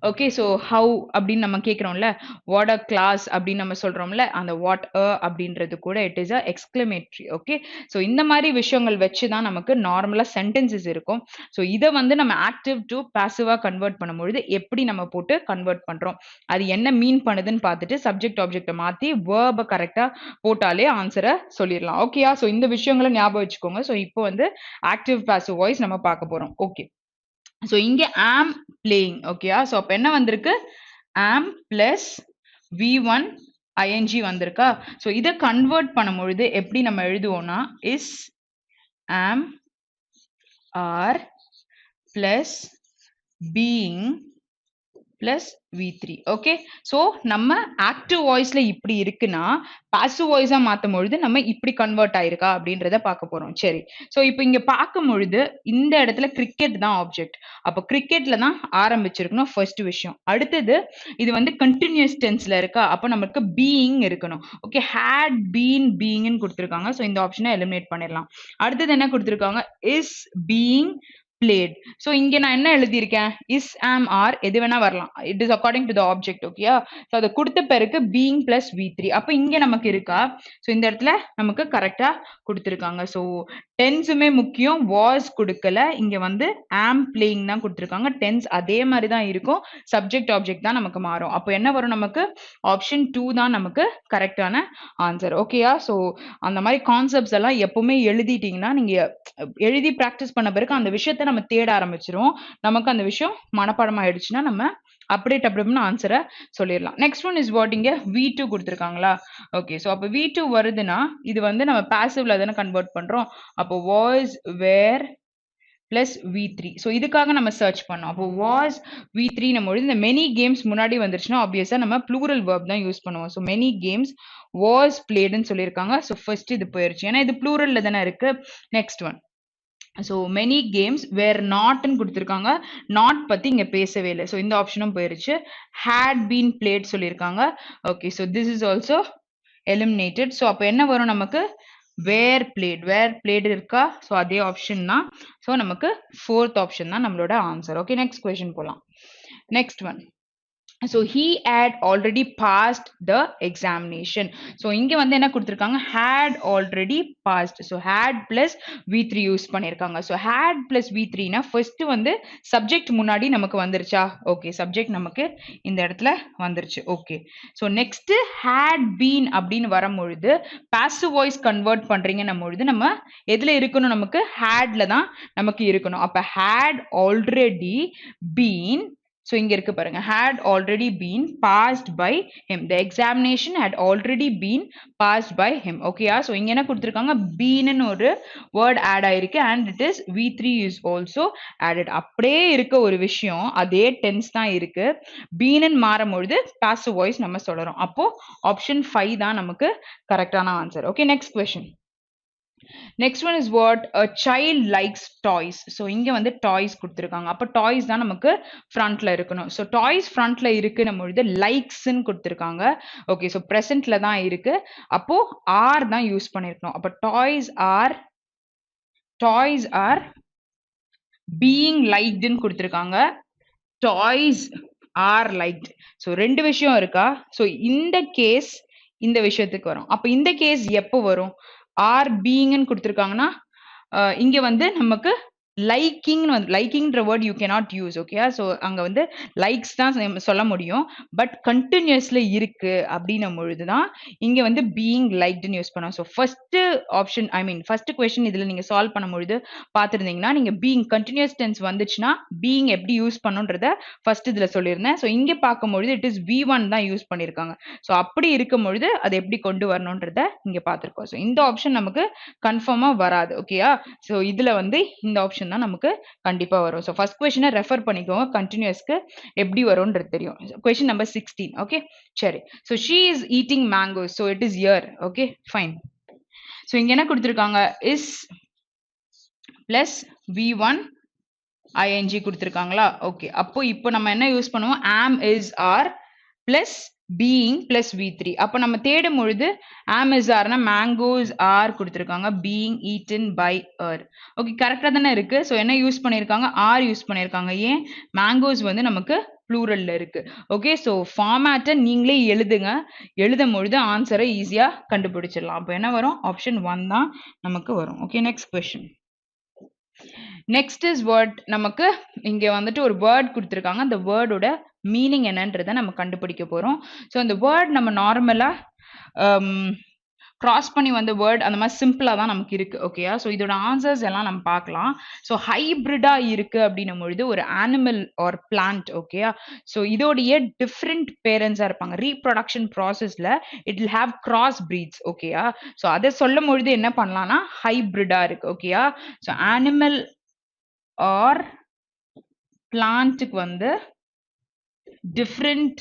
ஓகே, ஸோ ஹவு அப்படின்னு நம்ம கேட்குறோம்ல, வாட் அ கிளாஸ் அப்படின்னு நம்ம சொல்றோம்ல, அந்த வாட் அ அப்படின்றது கூட it is a exclamatory. Okay, so இந்த மாதிரி விஷயங்கள் வச்சு தான் நமக்கு நார்மலாக சென்டென்சஸ் இருக்கும். ஸோ இதை வந்து நம்ம ஆக்டிவ் டு பாசிவா கன்வெர்ட் பண்ணும்பொழுது எப்படி நம்ம போட்டு கன்வெர்ட் பண்றோம், அது என்ன மீன் பண்ணுதுன்னு பார்த்துட்டு சப்ஜெக்ட் ஆப்ஜெக்டை மாற்றி வேர்பை கரெக்டாக போட்டாலே ஆன்சரை சொல்லிடலாம். ஓகேயா? ஸோ இந்த விஷயங்களை ஞாபகம் வச்சுக்கோங்க. ஸோ இப்போ வந்து ஆக்டிவ் பாசிவ் வாய்ஸ் நம்ம பார்க்க போறோம். ஓகே, ஸோ இங்க am playing. ஓகேயா? ஸோ அப்போ என்ன வந்திருக்கு? am plus v1 ing வந்திருக்கா? ஸோ இதை கன்வெர்ட் பண்ணும் பொழுது எப்படி நம்ம எழுதுவோம்னா is am are plus being plus V3. Okay, so நம்ம ஆக்டிவ் வாய்ஸ்ல இப்படி இருக்குன்னா பாசிவ் வாய்ஸா மாற்றும் பொழுது நம்ம இப்படி கன்வெர்ட் ஆயிருக்கா அப்படின்றத பார்க்க போறோம். சரி, ஸோ இப்போ இங்க பார்க்கும் பொழுது இந்த இடத்துல கிரிக்கெட் தான் ஆப்ஜெக்ட். அப்போ கிரிக்கெட்ல தான் ஆரம்பிச்சிருக்கணும் ஃபர்ஸ்ட் விஷயம். அடுத்தது இது வந்து கண்டினியூஸ் டென்ஸ்ல இருக்கா, அப்போ நமக்கு பீயிங் இருக்கணும். ஓகே, ஹேட் பீன் பீயிங்னு கொடுத்துருக்காங்க. ஸோ இந்த ஆப்ஷனை எலிமினேட் பண்ணிடலாம். அடுத்தது என்ன கொடுத்துருக்காங்க? Is being played. ஸோ இங்க நான் என்ன எழுதியிருக்கேன்? is, am, are எது வேணா வரலாம். It is according to the object. ஓகேயா? ஸோ அதை கொடுத்த பிறகு பீயிங் பிளஸ் V3. அப்போ இங்க நமக்கு இருக்கா? ஸோ இந்த இடத்துல நமக்கு கரெக்டா கொடுத்துருக்காங்க. ஸோ டென்ஸுமே முக்கியம், வாஸ் கொடுக்கல. இங்க வந்து am playing தான் கொடுத்துருக்காங்க. டென்ஸ் அதே மாதிரி தான் இருக்கும், சப்ஜெக்ட் ஆப்ஜெக்ட் தான் நமக்கு மாறும். அப்போ என்ன வரும்? நமக்கு ஆப்ஷன் 2 தான் நமக்கு கரெக்டான ஆன்சர். ஓகேயா? ஸோ அந்த மாதிரி கான்செப்ட்ஸ் எல்லாம் எப்பவுமே எழுதிட்டீங்கன்னா நீங்க எழுதி ப்ராக்டிஸ் பண்ண பிறகு அந்த விஷயத்த நம்ம தேட ஆரம்பிச்சிரும். நமக்கு அந்த விஷயம் மனப்பாடம் ஆயிடுச்சுன்னா நம்ம அப்படியே டப்னு ஆன்சரை சொல்லிடலாம். நெக்ஸ்ட் ஒன் இஸ் வாட், இங்க V2 கொடுத்துருக்காங்களா? ஓகே, ஸோ அப்போ V2 வருதுன்னா இது வந்து நம்ம பாசிவ்ல தானே கன்வெர்ட் பண்றோம். அப்போ was, where plus V3. So இதுக்காக நம்ம சர்ச் பண்ணோம். அப்போ வாஸ் V3 நம்மளோட இந்த மெனி கேம்ஸ் முன்னாடி வந்துருச்சுன்னா ஆப்வியஸா நம்ம ப்ளூரல் வேர்ப் தான் யூஸ் பண்ணுவோம். ஸோ மெனி கேம்ஸ் வாஸ் பிளேடுன்னு சொல்லியிருக்காங்க. ஸோ ஃபர்ஸ்ட் இது போயிருச்சு, ஏன்னா இது ப்ளூரல்ல தானே இருக்கு. Next one, so many games were நாட்னு கொடுத்துருக்காங்க. நாட் பற்றி இங்கே பேசவே இல்லை. ஸோ இந்த ஆப்ஷனும் போயிருச்சு. ஹேட் பீன் பிளேட் சொல்லியிருக்காங்க. Okay, so this is also eliminated. So அப்போ என்ன வரும் நமக்கு? வேர் பிளேட் இருக்கா? ஸோ அதே ஆப்ஷன் தான். ஸோ நமக்கு ஃபோர்த் ஆப்ஷன் தான் நம்மளோட ஆன்சர். ஓகே, நெக்ஸ்ட் கொஸ்டின் போகலாம். Next one, so he had already passed the examination. so இங்க வந்து என்ன கொடுத்திருக்காங்க? had already passed. so had plus v3 use பண்ணிருக்காங்க. so had plus v3 னா first வந்து subject முன்னாடி நமக்கு வந்துருச்சா? ஓகே, subject நமக்கு இந்த இடத்துல வந்துருச்சு. Okay, so next had been அப்படின்னு வரும்பொழுது passive voice convert பண்றீங்கன்னும் பொழுது நம்ம எதுல இருக்கணும்? நமக்கு hadல தான் நமக்கு இருக்கணும். அப்ப had already been, so இங்க இருக்கு பாருங்க, had already been passed by him. the examination had already been passed by him. ஓகேயா? so இங்க என்ன கொடுத்திருக்காங்க? been ன்னு ஒரு word add ஆயிருக்கு and it is V3 is also added. அப்படியே இருக்க ஒரு விஷயம் அதே tense தான் இருக்கு. been ன்னு மாறும்பொழுது passive voice நம்ம சொல்றோம். அப்போ ஆப்ஷன் 5 தான் நமக்கு கரெக்டான answer. Okay, next question. Next one is what? A child likes toys. So இங்க வந்து toys கொடுத்திருக்காங்க. அப்ப toys தான் நமக்கு frontல இருக்கணும். So toys frontல இருக்குன்னும் பொழுது likes ன்னு கொடுத்திருக்காங்க. Okay, so presentல தான் இருக்கு. அப்போ are தான் யூஸ் பண்ணிருக்கணும். அப்ப toys are being liked ன்னு கொடுத்திருக்காங்க. Toys are liked. So ரெண்டு விஷயம் இருக்கா? So இந்த கேஸ் இந்த விஷயத்துக்கு வரும். அப்ப இந்த கேஸ் எப்போ வரும்? are being ன்னு கொடுத்திருக்காங்கன்னா இங்க வந்து நமக்கு லைக்கிங்ன்ற word you cannot use. Okay, so அங்க வந்து லைக்ஸ் தான் சொல்ல முடியும். பட் கண்டினியூஸ்ல இருக்கு அப்படின்னும் பொழுது தான் இங்க வந்து பீயிங் லைக்டுன்னு யூஸ் பண்ணோம். So first option first question இதுல நீங்க சால்வ் பண்ணும்பொழுது பார்த்துருந்தீங்கன்னா நீங்க பீயிங் கண்டினியூஸ் டென்ஸ் வந்துச்சுன்னா பீயிங் எப்படி யூஸ் பண்ணுன்றத ஃபர்ஸ்ட் இதுல சொல்லியிருந்தேன். ஸோ இங்க பார்க்கும்பொழுது இட் இஸ் V1 தான் யூஸ் பண்ணியிருக்காங்க. ஸோ அப்படி இருக்கும் பொழுது அதை எப்படி கொண்டு வரணுன்றத இங்க பார்த்திருக்கோம். ஸோ இந்த ஆப்ஷன் நமக்கு கன்ஃபார்மா வராது. ஓகேயா, ஸோ இதுல வந்து இந்த ஆப்ஷன் தான் நமக்கு கண்டிப்பா வரும். ஸோ ஃபர்ஸ்ட் கொஸ்டினை ரெஃபர் பண்ணிக்கோங்க, கண்டினியூஸ்க்கு எப்படி வரும்ன்றது தெரியும். Question number 16. ஓகே, சரி. So she is eating mangoes. So it is year. Okay, fine. So இங்க என்ன கொடுத்திருக்காங்க? இஸ் பிளஸ் V1 ing கொடுத்திருக்காங்களா? ஓகே, அப்போ இப்போ நம்ம என்ன யூஸ் பண்ணுவோம்? am is are plus being plus V3. அப்போ நம்ம தேடும் பொழுது am is are னா mangoes are கொடுத்திருக்காங்க, being eaten by her. Okay, கரெக்டா தானே இருக்கு. ஸோ என்ன யூஸ் பண்ணியிருக்காங்க? are யூஸ் பண்ணியிருக்காங்க. ஏன்? mangoes வந்து நமக்கு ப்ளூரல்ல இருக்கு. ஓகே, ஸோ ஃபார்மேட்டை நீங்களே எழுதுங்க. எழுதும் பொழுது ஆன்சரை ஈஸியா கண்டுபிடிச்சிடலாம். அப்போ என்ன வரும்? ஆப்ஷன் 1 தான் நமக்கு வரும். Okay, next question. Next is word. நமக்கு இங்க வந்துட்டு ஒரு வேர்ட் கொடுத்திருக்காங்க. அந்த வேர்டோட மீனிங் என்னன்றதை நம்ம கண்டுபிடிக்க போறோம். ஸோ அந்த வேர்ட் நம்ம நார்மலா கிராஸ் பண்ணி வந்த வேர்ட் அந்த மாதிரி சிம்பிளா தான் நமக்கு இருக்கு. ஓகேயா, ஸோ இதோட ஆன்சர்ஸ் எல்லாம் நம்ம பார்க்கலாம். ஸோ ஹைபிரிடா இருக்கு அப்படின்னும் பொழுது ஒரு அனிமல் ஆர் பிளான்ட். ஓகேயா, ஸோ இதோடைய டிஃப்ரெண்ட் பேரண்ட்ஸா இருப்பாங்க. ரீப்ரொடக்ஷன் ப்ராசஸ்ல it will have cross breeds. ஓகேயா, ஸோ அதை சொல்லும் பொழுது என்ன பண்ணலாம்னா ஹைபிரிடா இருக்கு. ஓகேயா, ஸோ அனிமல் ஆர் பிளான்ட்டுக்கு வந்து டிஃப்ரெண்ட்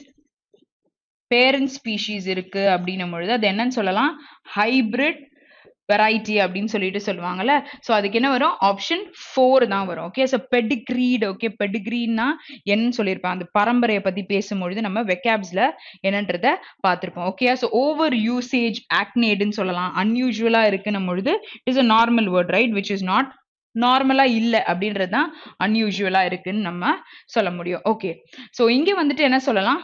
பேரண்ட் ஸ்பீஷீஸ் இருக்கு அப்படின்னும் பொழுது அது என்னன்னு சொல்லலாம்? ஹைபிரிட் வெரைட்டி அப்படின்னு சொல்லிட்டு சொல்லுவாங்கல்ல. ஸோ அதுக்கு என்ன வரும்? ஆப்ஷன் 4 தான் வரும். Okay, so pedigreed. ஓகே, பெடிகிரீன்னா என்னன்னு சொல்லியிருப்பேன். அந்த பரம்பரையை பத்தி பேசும்பொழுது நம்ம வெக்காப்ஸ்ல என்னன்றத பார்த்திருப்போம். ஓகே, ஸோ ஓவர் யூசேஜ் ஆக்னேடுன்னு சொல்லலாம். அன்யூஷுவலா இருக்குன்னும் பொழுது it is a normal word, right, which is not நார்மலா இல்ல அப்படின்றது தான் அன்யூஷுவலா இருக்குன்னு நம்ம சொல்ல முடியும். ஓகே, ஸோ இங்க வந்துட்டு என்ன சொல்லலாம்?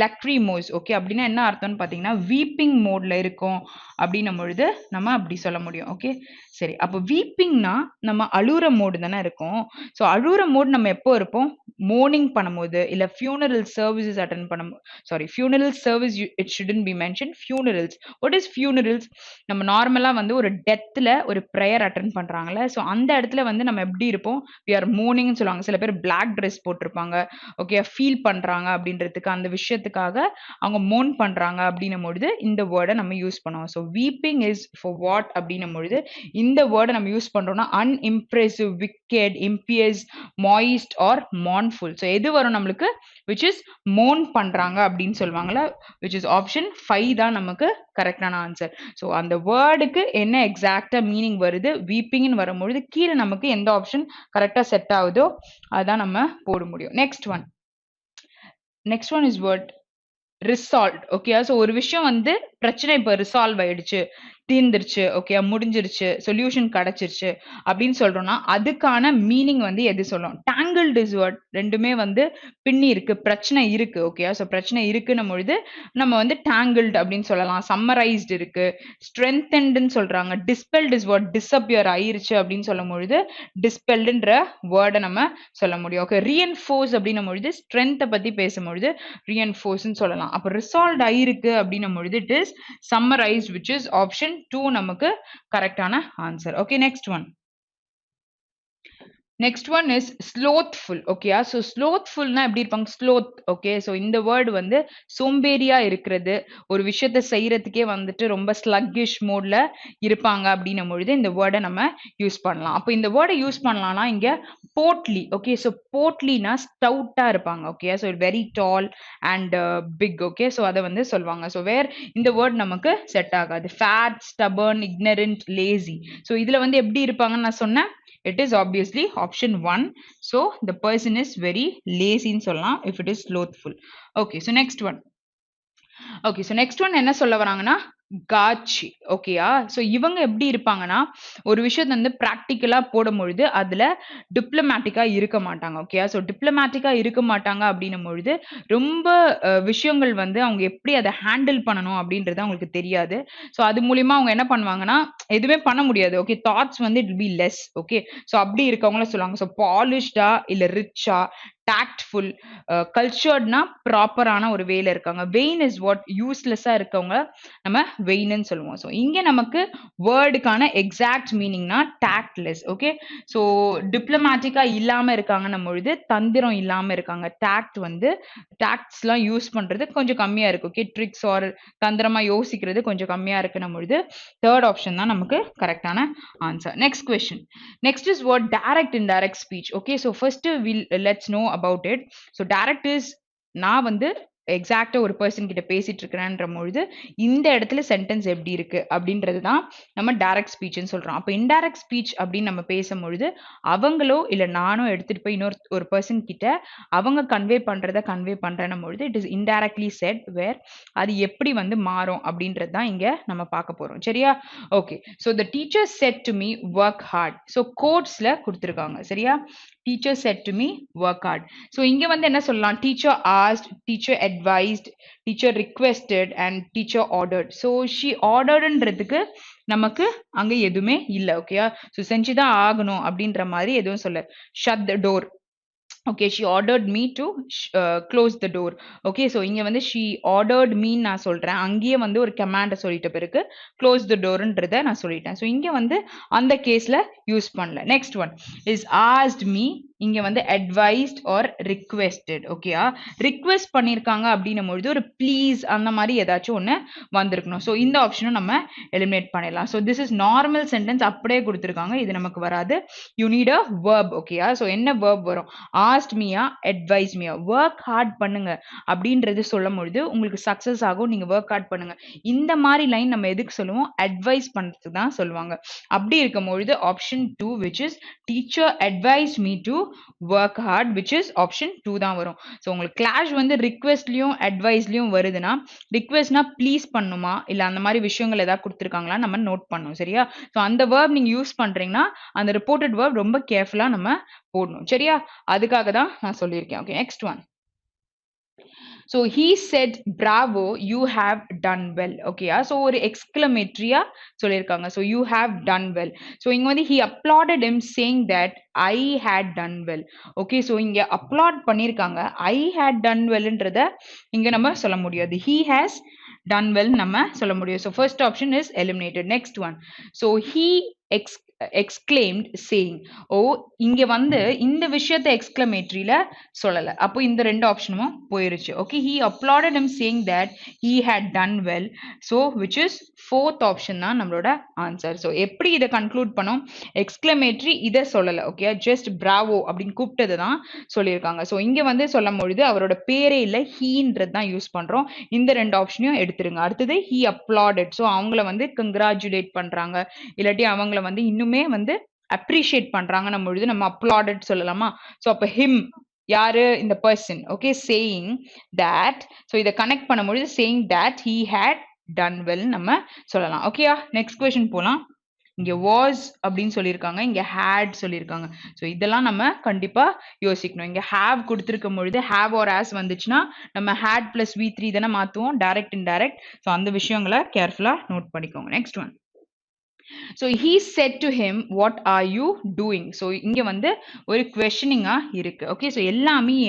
லக்ரிமோஸ். ஓகே, அப்படின்னா என்ன அர்த்தம்னு பாத்தீங்கன்னா வீப்பிங் மோட்ல இருக்கும் அப்படின்னும் பொழுது நம்ம அப்படி சொல்ல முடியும். ஓகே, சரி. அப்போ வீப்பிங்னா நம்ம அழுற மோடு தானே இருக்கும். ஸோ அழுற மோட் நம்ம எப்போ இருப்போம்? மோர்னிங் பண்ணும்போது, இல்ல ஃபியூனரல் சர்வீசஸ் அட்டன் பண்ணும்போது. Sorry, funeral service it shouldn't be mention. Funerals. What is funerals? நம்ம நார்மலா வந்து ஒரு டெத்ல ஒரு ப்ரேயர் அட்டன் பண்றாங்கல்ல, ஸோ அந்த இடத்துல வந்து நம்ம எப்படி இருப்போம்? வி ஆர் மோர்னிங்னு சொல்லுவாங்க. சில பேர் பிளாக் ட்ரெஸ் போட்டிருப்பாங்க. ஓகே, ஃபீல் பண்றாங்க அப்படின்றதுக்கு, அந்த விஷயத்துக்காக அவங்க மோன் பண்றாங்க அப்படின்னும் பொழுது இந்த வேர்டை நம்ம யூஸ் பண்ணுவோம். So weeping is for what அப்படின்னும் பொழுது இந்த வேர்டை நம்ம யூஸ் பண்றோம்னா அன்இம்ப்ரெசிவ், விக்கெட், இம்பியஸ், மாயிஸ்ட் ஆர் மான்ஃபுல். ஸோ எது வரும் நம்மளுக்கு? விச் இஸ் மோன் பண்றாங்க அப்படின்னு சொல்லுவாங்கல்ல, விச் இஸ் ஆப்ஷன் 5 தான் நமக்கு கரெக்டான ஆன்சர். ஸோ அந்த வேர்டுக்கு என்ன எக்ஸாக்டா மீனிங் வருது? வீப்பிங்னு வரும்பொழுது கீழே நமக்கு எந்த ஆப்ஷன் கரெக்டா செட் ஆகுதோ அதான் நம்ம போட முடியும். Next one is word resolve. Okay, so ஒரு விஷயம் வந்து பிரச்சனை இப்போ ரிசால்வ் ஆயிடுச்சு, தீர்ந்துருச்சு, ஓகே, முடிஞ்சிருச்சு, சொல்யூஷன் கிடைச்சிருச்சு அப்படின்னு சொல்றோம்னா அதுக்கான மீனிங் வந்து எது சொல்லும்? Tangled is word. ரெண்டுமே வந்து பின்னி இருக்கு, பிரச்சனை இருக்கு. ஓகே, ஸோ பிரச்சனை இருக்குன்னும் பொழுது நம்ம வந்து டேங்கிள்டு அப்படின்னு சொல்லலாம். சம்மரைஸ்டு இருக்கு, ஸ்ட்ரென்தன்டுன்னு சொல்றாங்க. டிஸ்பெல்டு இஸ் வேர்ட். டிஸ்அப்பியர் ஆயிருச்சு அப்படின்னு சொல்லும் பொழுது டிஸ்பெல்டுன்ற வேர்டை நம்ம சொல்ல முடியும். ஓகே, ரீஎன்ஃபோர்ஸ் அப்படின்னும் பொழுது ஸ்ட்ரென்த்தை பத்தி பேசும்பொழுது ரீஎன்ஃபோர்ஸ்ன்னு சொல்லலாம். அப்போ ரிசால்வ் ஆயிருக்கு அப்படின்னும் பொழுது it is summarised, which is option 2 நமக்கு கரெக்டான answer. Okay, next one. Next one is slothful. Okay, so slothful na எப்படி இருப்பாங்க? Sloth. Okay, so இந்த word வந்து சோம்பேறியா இருக்கிறது, ஒரு விஷயத்தை செய்யறதுக்கே வந்துட்டு ரொம்ப sluggish மோட்ல இருப்பாங்க அப்படின்னும் பொழுது இந்த வேர்டை நம்ம யூஸ் பண்ணலாம். அப்போ இந்த வேர்டை யூஸ் பண்ணலாம்னா இங்க portly. Okay, so portlyனா ஸ்டவுட்டா இருப்பாங்க. Okay, so very tall and big. Okay, so அதை வந்து சொல்லுவாங்க. So where இந்த வேர்ட் நமக்கு செட் ஆகாது. Fat, stubborn, ignorant, lazy. So இதுல வந்து எப்படி இருப்பாங்கன்னு நான் சொன்னேன். It is obviously option 1. So the person is very lazy in சொல்லலாம் if it is slothful. Okay, so next one. Okay, so next one என்ன சொல்ல வராங்கன்னா காட்சி. ஓகேயா, ஸோ இவங்க எப்படி இருப்பாங்கன்னா ஒரு விஷயத்தை வந்து ப்ராக்டிக்கலா போடும் பொழுது அதுல டிப்ளமேட்டிக்கா இருக்க மாட்டாங்க. ஓகேயா, ஸோ டிப்ளமேட்டிக்கா இருக்க மாட்டாங்க அப்படின்னும் பொழுது ரொம்ப விஷயங்கள் வந்து அவங்க எப்படி அதை ஹேண்டில் பண்ணணும் அப்படின்றது அவங்களுக்கு தெரியாது. ஸோ அது மூலியமா அவங்க என்ன பண்ணுவாங்கன்னா எதுவுமே பண்ண முடியாது. ஓகே, தாட்ஸ் வந்து it be less. Okay, so அப்படி இருக்கவங்கள சொல்லுவாங்க. ஸோ பாலிஷ்டா இல்ல ரிச்சா, டாக்ட்ஃபுல், கல்ச்சர்ட்னா ப்ராப்பரான ஒரு வேல இருக்காங்க. வெயின் இஸ் வாட் யூஸ்லெஸ்ஸா இருக்கவங்க நம்ம வெயின்னு சொல்லுவோம். ஸோ இங்க நமக்கு வேர்டுக்கான எக்ஸாக்ட் மீனிங்னா டாக்ட்லெஸ். ஓகே, ஸோ டிப்ளமேட்டிக்கா இல்லாம இருக்காங்கன்னும் பொழுது தந்திரம் இல்லாம இருக்காங்க. டாக்ட் வந்து டாக்ட்ஸ்லாம் யூஸ் பண்றது கொஞ்சம் கம்மியா இருக்கு. ஓகே, ட்ரிக்ஸ் ஆர் தந்திரமா யோசிக்கிறது கொஞ்சம் கம்மியா இருக்குன்னும் பொழுது தேர்ட் ஆப்ஷன் தான் நமக்கு கரெக்டான answer. Next question. Next is what direct indirect speech. Okay, so first let's know about it. So direct is நான் வந்து எக்ஸாக்டா ஒரு பர்சன் கிட்ட பேசிட்டு இருக்கிறேன்ற பொழுது இந்த இடத்துல சென்டென்ஸ் எப்படி இருக்கு அப்படின்றது தான் நம்ம டைரக்ட் ஸ்பீச்னு சொல்றோம். அப்போ இன்டைரக்ட் ஸ்பீச் அப்படின்னு நம்ம பேசும்பொழுது அவங்களோ இல்ல நானோ எடுத்துட்டு போய் ஒரு பர்சன் கிட்ட அவங்க கன்வே பண்றேன்னும் பொழுது இட் இஸ் இன்டைரக்ட்லி செட் வேர் அது எப்படி வந்து மாறும் அப்படின்றது தான் இங்க நம்ம பார்க்க போறோம். சரியா? Okay, so the teacher said to me work hard. So கோட்ஸ்ல கொடுத்துருக்காங்க. சரியா? Teacher said to me work hard. So இங்க வந்து என்ன சொல்லலாம்? Teacher asked, teacher advised, teacher requested and teacher ordered. So she ஆர்டர்ன்றதுக்கு நமக்கு அங்க எதுவுமே இல்லை. ஓகேயா, ஸோ செஞ்சுதான் ஆகணும் அப்படின்ற மாதிரி எதுவும் சொல்ல. Shut the door. Okay, she ordered me to close the door. Okay, so இங்க வந்து she ordered me நான் சொல்றேன். அங்கேயே வந்து ஒரு கமாண்ட சொல்லிட்ட பிறகு close the doorன்றத நான் சொல்லிட்டேன். ஸோ இங்க வந்து அந்த கேஸ்ல யூஸ் பண்ணல. Next one is asked me. இங்க வந்து advised or requested. ஓகேயா, ரிக்வெஸ்ட் பண்ணிருக்காங்க அப்படின்னும் பொழுது ஒரு ப்ளீஸ் அந்த மாதிரி ஏதாச்சும் ஒன்று வந்திருக்கணும். ஸோ இந்த ஆப்ஷனும் நம்ம எலிமினேட் பண்ணிடலாம். So this is normal sentence அப்படியே கொடுத்துருக்காங்க, இது நமக்கு வராது. You need a verb. ஓகேயா, ஸோ என்ன verb வரும்? asked me-யா advise me-யா? work hard பண்ணுங்க அப்படின்றது சொல்லும் பொழுது உங்களுக்கு சக்சஸ் ஆகும், நீங்க work hard பண்ணுங்க. இந்த மாதிரி லைன் நம்ம எதுக்கு சொல்லுவோம்? அட்வைஸ் பண்றதுக்கு தான் சொல்லுவாங்க. அப்படி இருக்கும் பொழுது option 2 which is teacher advised me to work hard which is option 2 தான் வரும். ஸோ உங்களுக்கு கிளாஷ் வந்து ரிக்வெஸ்ட்லயும் அட்வைஸ்லயும் வருதுன்னா ரிக்வெஸ்ட்னா ப்ளீஸ் பண்ணுமா இல்ல அந்த மாதிரி விஷயங்கள் ஏதாவது கொடுத்துருக்காங்களா நம்ம நோட் பண்ணணும். சரியா? ஸோ அந்த வேர்ப் நீங்க யூஸ் பண்றீங்கன்னா அந்த ரிப்போர்ட்டட் வேர்ப் ரொம்ப கேர்ஃபுல்லா நம்ம போடணும். சரியா? அதுக்காக தான் நான் சொல்லியிருக்கேன். Okay, next one. So he said bravo, you have done well. Okay, so ஒரு exclamatory-ஆ சொல்லியிருக்காங்க. So you have done well. So இங்க வந்து he applauded him saying that I had done well. Okay, so இங்க applaud பண்ணியிருக்காங்க. I had done well-ன்றத இங்க நம்ம சொல்ல முடியாது. He has done well நம்ம சொல்ல முடியும். So first option is eliminated. Next one. So he exclaimed saying. ஓ, இங்க வந்து இந்த விஷயத்தை எக்ஸ்கிளமேட்டரியில சொல்லல. அப்போ இந்த ரெண்டு ஆப்ஷனும் போயிருச்சு. Okay, he applauded him saying that he had done well. So which is fourth option தான் நம்மளோட ஆன்சர். ஸோ எப்படி இதை கன்க்ளூட் பண்ணோம்? எக்ஸ்கிளமேட்டரி இதை சொல்லல. ஓகே, ஜஸ்ட் பிராவோ அப்படின்னு கூப்பிட்டது தான் சொல்லியிருக்காங்க. ஸோ இங்க வந்து சொல்லும் பொழுது அவரோட பேரே இல்லை, ஹீன்றது தான் யூஸ் பண்றோம். இந்த ரெண்டு ஆப்ஷனையும் எடுத்துருங்க. அடுத்தது he applauded. ஸோ அவங்கள வந்து கங்க்ராச்சுலேட் பண்றாங்க, இல்லாட்டி அவங்கள வந்து இன்னுமே வந்து அப்ரிஷியேட் பண்றாங்கன்னும் பொழுது நம்ம applauded சொல்லலாமா? ஸோ அப்போ him யாரு? இந்த person. Okay, saying that. So இதை கனெக்ட் பண்ணும்பொழுது saying that he had done well நம்ம சொல்லலாம். ஓகேயா, நெக்ஸ்ட் கொஸ்டின் போலாம். இங்க was அப்படின்னு சொல்லியிருக்காங்க, இங்க had சொல்லியிருக்காங்க. ஸோ இதெல்லாம் நம்ம கண்டிப்பா யோசிக்கணும். இங்க have கொடுத்திருக்கும் பொழுது have or as வந்துச்சுன்னா நம்ம had plus v3 தானே மாத்துவோம், டைரக்ட் இன்டைரக்ட். ஸோ அந்த விஷயங்களை கேர்ஃபுல்லா நோட் பண்ணிக்கோங்க. Next one. So he said to him, what are you doing? So இங்க வந்து ஒரு questioning இருக்கு. Okay, so எல்லாமே he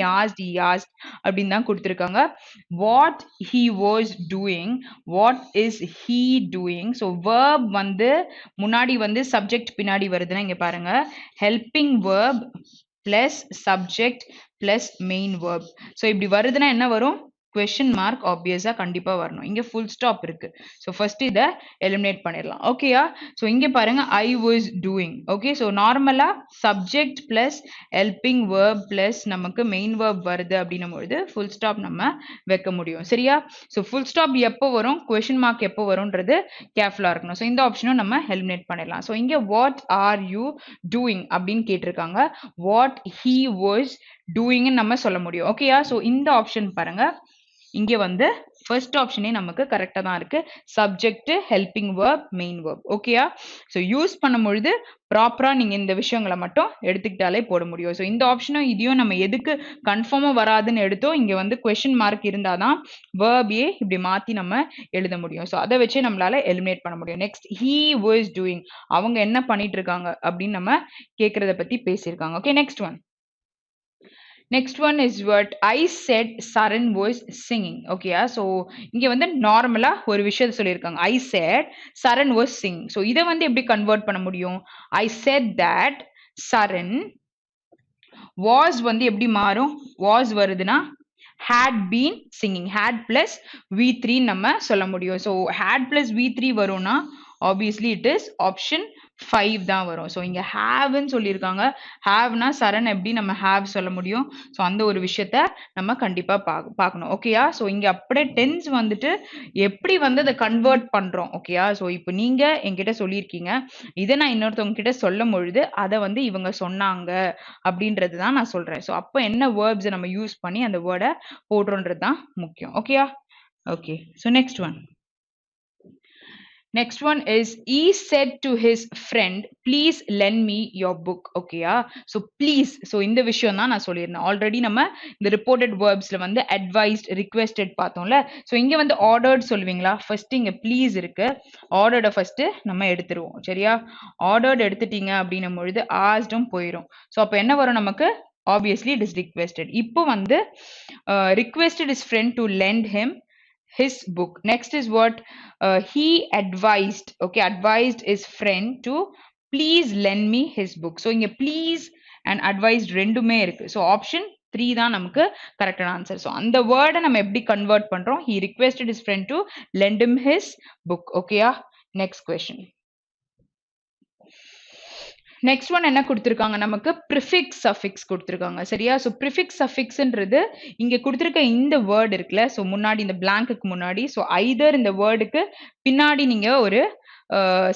asked அப்படின்னு தான் கொடுத்திருக்காங்க. What he was doing, what is he doing? So verb வந்து முன்னாடி வந்து subject பின்னாடி வருதுன்னா இங்க பாருங்க, helping verb plus subject plus main verb. So இப்படி வருதுன்னா என்ன வரும்? question mark obvious கண்டிப்பா வரணும். இங்க full stop இருக்கு. So first இத eliminate பண்ணிடலாம். ஓகேயா? So இங்க பாருங்க I was doing. Okay, so normally subject plus helping verb plus நமக்கு main verb வருது அப்படின்னும் பொழுது full stop நம்ம வைக்க முடியும். சரியா? So full stop எப்போ வரும்? question mark எப்போ வரும்ன்றது careful இருக்கணும். So இந்த ஆப்ஷனும் நம்ம eliminate பண்ணிடலாம். So இங்க what are you doing அப்படின்னு கேட்டிருக்காங்க. What he was doing நம்ம சொல்ல முடியும். ஓகேயா? So இந்த ஆப்ஷன் பாருங்க, இங்க வந்து first ஆப்ஷனே நமக்கு கரெக்டா தான் இருக்கு. Subject, helping verb, main verb. ஓகேயா? ஸோ யூஸ் பண்ணும்பொழுது ப்ராப்பரா நீங்க இந்த விஷயங்களை மட்டும் எடுத்துக்கிட்டாலே போட முடியும். ஸோ இந்த ஆப்ஷனும் இதையும் நம்ம எதுக்கு கன்ஃபார்மா வராதுன்னு எடுத்தோம், இங்க வந்து கொஸ்டின் மார்க் இருந்தாதான் வேர்பே இப்படி மாத்தி நம்ம எழுத முடியும். ஸோ அதை வச்சே நம்மளால எலிமினேட் பண்ண முடியும். நெக்ஸ்ட் he was doing, அவங்க என்ன பண்ணிட்டு இருக்காங்க அப்படின்னு நம்ம கேட்கறத பத்தி பேசியிருக்காங்க. Okay, next one. Next one is what I said Saran was singing. Okay, so இங்க வந்து நார்மலா ஒரு விஷயத்தை சொல்லியிருக்காங்க. I said Saran was singing. So இதை வந்து எப்படி கன்வெர்ட் பண்ண முடியும்? I said that Saran was வந்து எப்படி மாறும்? Was வருதுன்னா had been singing. Had plus V3 நம்ம சொல்ல முடியும். So had plus V3 வரும்னா obviously it is option 5 தான் வரும். ஸோ இங்க ஹேவ்னு சொல்லியிருக்காங்க. ஹேவ்னா சரண் எப்படி நம்ம ஹேவ் சொல்ல முடியும்? ஸோ அந்த ஒரு விஷயத்த நம்ம கண்டிப்பா பார்க்கணும். ஓகேயா? ஸோ இங்க அப்படியே டென்ஸ் வந்துட்டு எப்படி வந்து அதை கன்வெர்ட் பண்றோம். ஓகேயா? ஸோ இப்போ நீங்க என்கிட்ட சொல்லியிருக்கீங்க, இதை நான் இன்னொருத்தவங்க கிட்ட சொல்லும் பொழுது அதை வந்து இவங்க சொன்னாங்க அப்படின்றது தான் நான் சொல்றேன். ஸோ அப்போ என்ன வேர்ப்ஸை நம்ம யூஸ் பண்ணி அந்த வேர்டை போடுறோன்றது தான் முக்கியம். ஓகேயா? Okay, so next one. Next one is he said to his friend, please lend me your book. ஓகேயா? so please, so இந்த விஷயம் தான் நான் சொல்லியிருந்தேன். ஆல்ரெடி நம்ம இந்த reported verbsல வந்து advised, requested பார்த்தோம்ல. so இங்க வந்து ordered சொல்லுவீங்களா? first இங்க please இருக்கு. ordered first நம்ம எடுத்துருவோம். சரியா? ordered எடுத்துட்டீங்க அப்படின்னும் பொழுது asked போயிடும். so அப்ப என்ன வரும் நமக்கு? obviously it is requested. இப்போ வந்து requested his friend to lend him his book. Next is what he advised. Okay, advised his friend to please lend me his book. So இங்க please and advised ரெண்டுமே இருக்கு. So option 3 தான் நமக்கு கரெக்டான answer. So அந்த வேர்டை நம்ம எப்படி கன்வெர்ட் பண்றோம்? he requested his friend to lend him his book. ஓகேயா? Next question. நெக்ஸ்ட் ஒன் என்ன கொடுத்துருக்காங்க நமக்கு? ப்ரிஃபிக்ஸ் சஃபிக்ஸ் கொடுத்துருக்காங்க. சரியா? ஸோ ப்ரிஃபிக்ஸ் சஃபிக்ஸ்ன்றது இங்க கொடுத்துருக்க இந்த வேர்டு இருக்குல்ல, ஸோ முன்னாடி இந்த பிளாங்க்குக்கு முன்னாடி, ஸோ ஐதர் இந்த வேர்டுக்கு பின்னாடி நீங்க ஒரு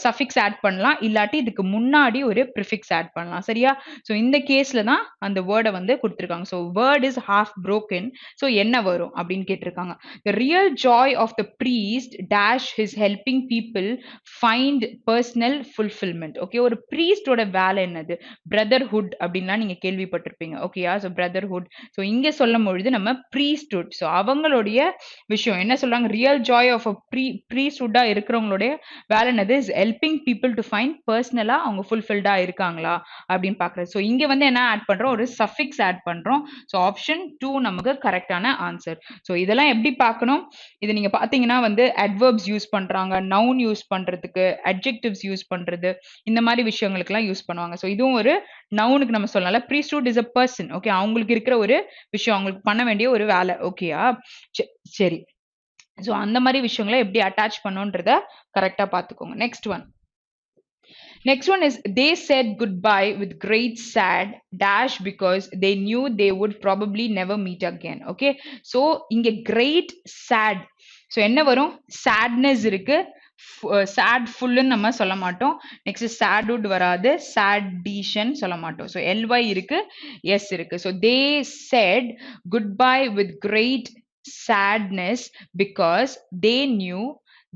சஃபிக்ஸ் ஆட் பண்ணலாம், இல்லாட்டி இதுக்கு முன்னாடி ஒரு ப்ரிஃபிக்ஸ் ஆட் பண்ணலாம். சரியா? ஸோ இந்த கேஸ்ல தான் அந்த வேர்டை வந்து கொடுத்துருக்காங்க. So word is half broken. So என்ன வரும் அப்படின்னு கேட்டிருக்காங்க. The real joy of the priest dash his helping people find personal fulfillment. Okay, ஒரு பிரீஸ்டோட வேலை என்னது? பிரதர்ஹுட் அப்படின்லாம் நீங்க கேள்விப்பட்டிருப்பீங்க. ஓகேயா? So brotherhood. ஸோ இங்க சொல்லும் பொழுது நம்ம பிரீஸ்ட்ஹுட், ஸோ அவங்களுடைய விஷயம் என்ன சொல்றாங்க? ரியல் ஜாய் ஆஃப் அ பிரீஸ்ட்ஹுட்டா இருக்கிறவங்களுடைய வேலை is helping people to find personally அவங்க fulfilled இருக்காங்களா அப்படின்னு பார்க்கிறது. ஸோ இங்க வந்து என்ன ஆட் பண்றோம்? ஒரு சஃபிக்ஸ் ஆட் பண்றோம். ஸோ ஆப்ஷன் 2 நமக்கு கரெக்டான ஆன்சர். ஸோ இதெல்லாம் எப்படி பார்க்கணும்? இது நீங்க பாத்தீங்கன்னா வந்து adverbs யூஸ் பண்றாங்க, நவுன் யூஸ் பண்றதுக்கு, adjectives யூஸ் பண்றது, இந்த மாதிரி விஷயங்களுக்கு எல்லாம் யூஸ் பண்ணுவாங்க. ஸோ இதுவும் ஒரு நவுனுக்கு நம்ம சொல்லலாம். priesthood is a person. Okay, அவங்களுக்கு இருக்கிற ஒரு விஷயம், அவங்களுக்கு பண்ண வேண்டிய ஒரு வேலை. ஓகேயா? சரி, ஸோ அந்த மாதிரி விஷயங்களை எப்படி அட்டாச் பண்ணுன்றத கரெக்டா பார்த்துக்கோங்க. Next one. Next one is they said goodbye with great sad dash because they knew they would probably never meet again. Okay, so இங்க great sad, so என்ன வரும்? sadness இருக்கு, sad full நம்ம சொல்ல மாட்டோம். நெக்ஸ்ட் sadwood வராது, saddition சொல்ல மாட்டோம். so ly இருக்கு, s இருக்கு. so they said goodbye with great sadness because they knew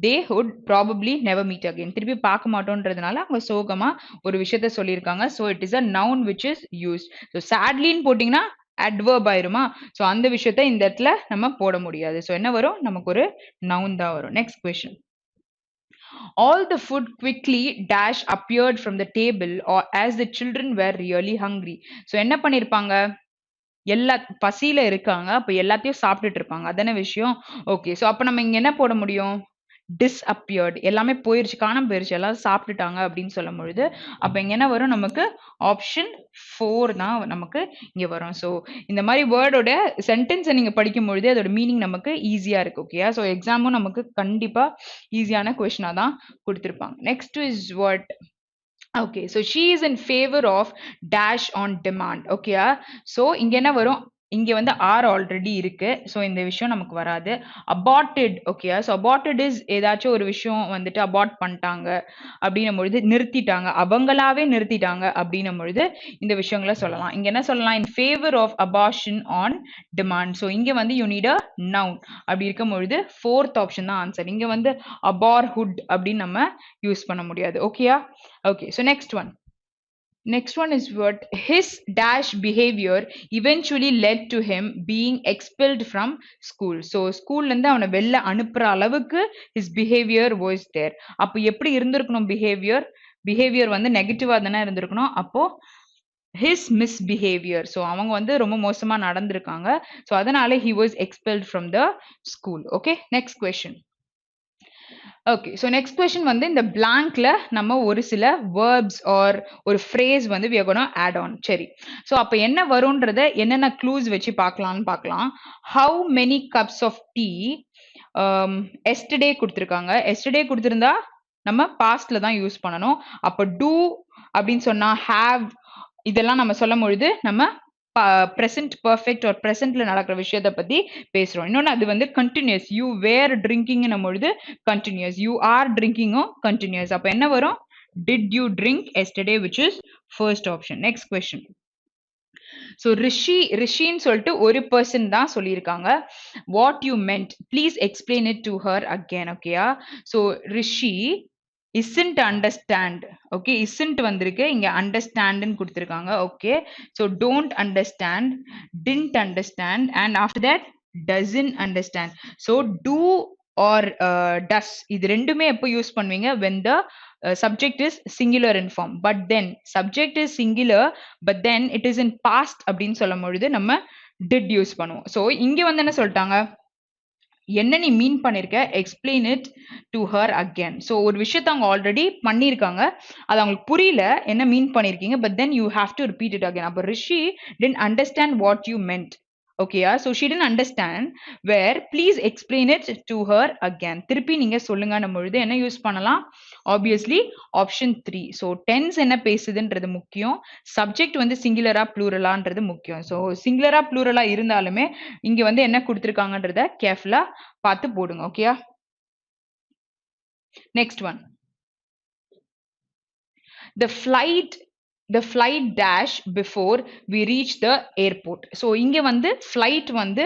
they would probably never meet again. திருப்பி பார்க்க மாட்டோன்றதுனால அவங்க சோகமா ஒரு விஷயத்த சொல்லியிருக்காங்க. so it is a noun which is used. so sadly ன்னு போட்டீங்கன்னா adverb ஆயிருமா? so அந்த விஷயத்த இந்த இடத்துல நம்ம போட முடியாது. so என்ன வரும்? நமக்கு ஒரு noun தான் வரும். next question. All the food quickly dash appeared from the table or as the children were really hungry. So என்ன பண்ணிருப்பாங்க, எல்லா பசியில இருக்காங்க. அப்ப எல்லாத்தையும் சாப்பிட்டுட்டு இருப்பாங்க. அதானே விஷயம். ஓகே. சோ அப்ப நம்ம இங்க என்ன போட முடியும்? டிஸ்அப்பியர்ட். எல்லாமே போயிருச்சு, காணாம போயிருச்சு. எல்லாரும் சாப்பிட்டுட்டாங்க அப்படின்னு சொல்லும்பொழுது, அப்ப இங்க என்ன வரும் நமக்கு? ஆப்ஷன் 4 தான் நமக்கு இங்க வரும். சோ இந்த மாரி வேர்டோட சென்டென்ஸ நீங்க படிக்கும்பொழுது அதோட மீனிங் நமக்கு ஈஸியா இருக்கு. ஓகேயா? சோ எக்ஸாமும் நமக்கு கண்டிப்பா ஈஸியான கொஸ்டினா தான் குடுத்திருப்பாங்க. Next is what? Okay, so she is in favor of dash on demand. Okay, so இங்க என்ன வரும்? இங்க வந்து ஆர் ஆல்ரெடி இருக்கு. ஸோ இந்த விஷயம் நமக்கு வராது. அபார்டட். ஓகே, ஸோ அபார்டட் இஸ் ஏதாச்சும் ஒரு விஷயம் வந்துட்டு அபார்ட் பண்ணிட்டாங்க அப்படின்னும் பொழுது, நிறுத்திட்டாங்க, அவங்களாவே நிறுத்திட்டாங்க அப்படின்னும் பொழுது இந்த விஷயங்களை சொல்லலாம். இங்க என்ன சொல்லலாம்? In favour of abortion on demand. So இங்க வந்து யூ நீட் அ நவுன். அப்படி இருக்கும் பொழுது ஃபோர்த் ஆப்ஷன் தான் ஆன்சர். இங்க வந்து அபார்ஹுட் அப்படின்னு நம்ம யூஸ் பண்ண முடியாது. ஓகேயா? Okay, so next one. Next one is what? His dash behavior eventually led to him being expelled from school. So school லந்து அவனை வெளில அனுப்புற அளவுக்கு his behavior was there. அப்போ எப்படி இருந்திருக்கணும் behavior? Behavior வந்து நெகட்டிவா தானே இருந்திருக்கணும். அப்போ his misbehavior. So அவங்க வந்து ரொம்ப மோசமா நடந்திருக்காங்க. So அதனால he was expelled from the school. Okay, next question. Okay, so next question வந்து இந்த பிளாங்க்ல நம்ம ஒரு சில வேர்ப்ஸ் ஆர் ஒரு ஃப்ரேஸ் வந்து we are going to add on. சரி, ஸோ அப்போ என்ன வரும்ன்றத என்னென்ன க்ளூஸ் வச்சு பார்க்கலாம்னு பார்க்கலாம். How many cups of tea yesterday கொடுத்துருக்காங்க. எஸ்டர்டே கொடுத்துருந்தா நம்ம பாஸ்ட்ல தான் யூஸ் பண்ணணும். அப்போ டூ அப்படின்னு சொன்னா ஹாவ் இதெல்லாம் நம்ம சொல்லும் பொழுது நம்ம present perfect or presentல நடக்கிற விஷயத்தை பத்தி பேசுறோம். இன்னொன்னு அது வந்து continuous. You were drinking ன்னும் பொழுது continuous. You are drinking continuous. அப்ப என்ன வரும்? Did you drink yesterday, which is first option. Next question. So ரிஷின்னு சொல்லிட்டு ஒரு பர்சன் தான் சொல்லியிருக்காங்க. What you meant, please explain it to her again. ஓகேயா? So Rishi isn't understand. Okay, isn't வந்திருக்கு, இங்க understand ன்னு கொடுத்திருக்காங்க. Okay, so don't understand, didn't understand, and after that doesn't understand. So do or does இது ரெண்டுமே எப்போ use பண்ணுவீங்க? when the subject is singular in form. But then subject is singular but then it is in past அப்படின்னு சொல்லும் பொழுது நம்ம did use பண்ணுவோம். so இங்க வந்து என்ன சொல்லிட்டாங்க? என்ன நீ மீன் பண்ணிருக்க? Explain it to her again. So ஒரு விஷயத்த அவங்க ஆல்ரெடி பண்ணியிருக்காங்க, அது அவங்களுக்கு புரியல என்ன மீன் பண்ணிருக்கீங்க, but then you have to repeat it again. அப்போ Rishi didn't understand what you meant. ஓகேயா? So she didn't understand where, please explain it to her again. திருப்பி நீங்க சொல்லுங்கன்னும் பொழுது என்ன யூஸ் பண்ணலாம்? Obviously option 3. ஸோ டென்ஸ் என்ன பேசுதுன்றது முக்கியம், சப்ஜெக்ட் வந்து சிங்குலரா ப்ளூரலான்றது முக்கியம். ஸோ சிங்குலரா ப்ளூரலா இருந்தாலுமே இங்க வந்து என்ன கொடுத்துருக்காங்கன்றத கேர்ஃபுல்லா பார்த்து போடுங்க. ஓகேயா? Next one. the flight dash before we reach the airport. so இங்க வந்து flight வந்து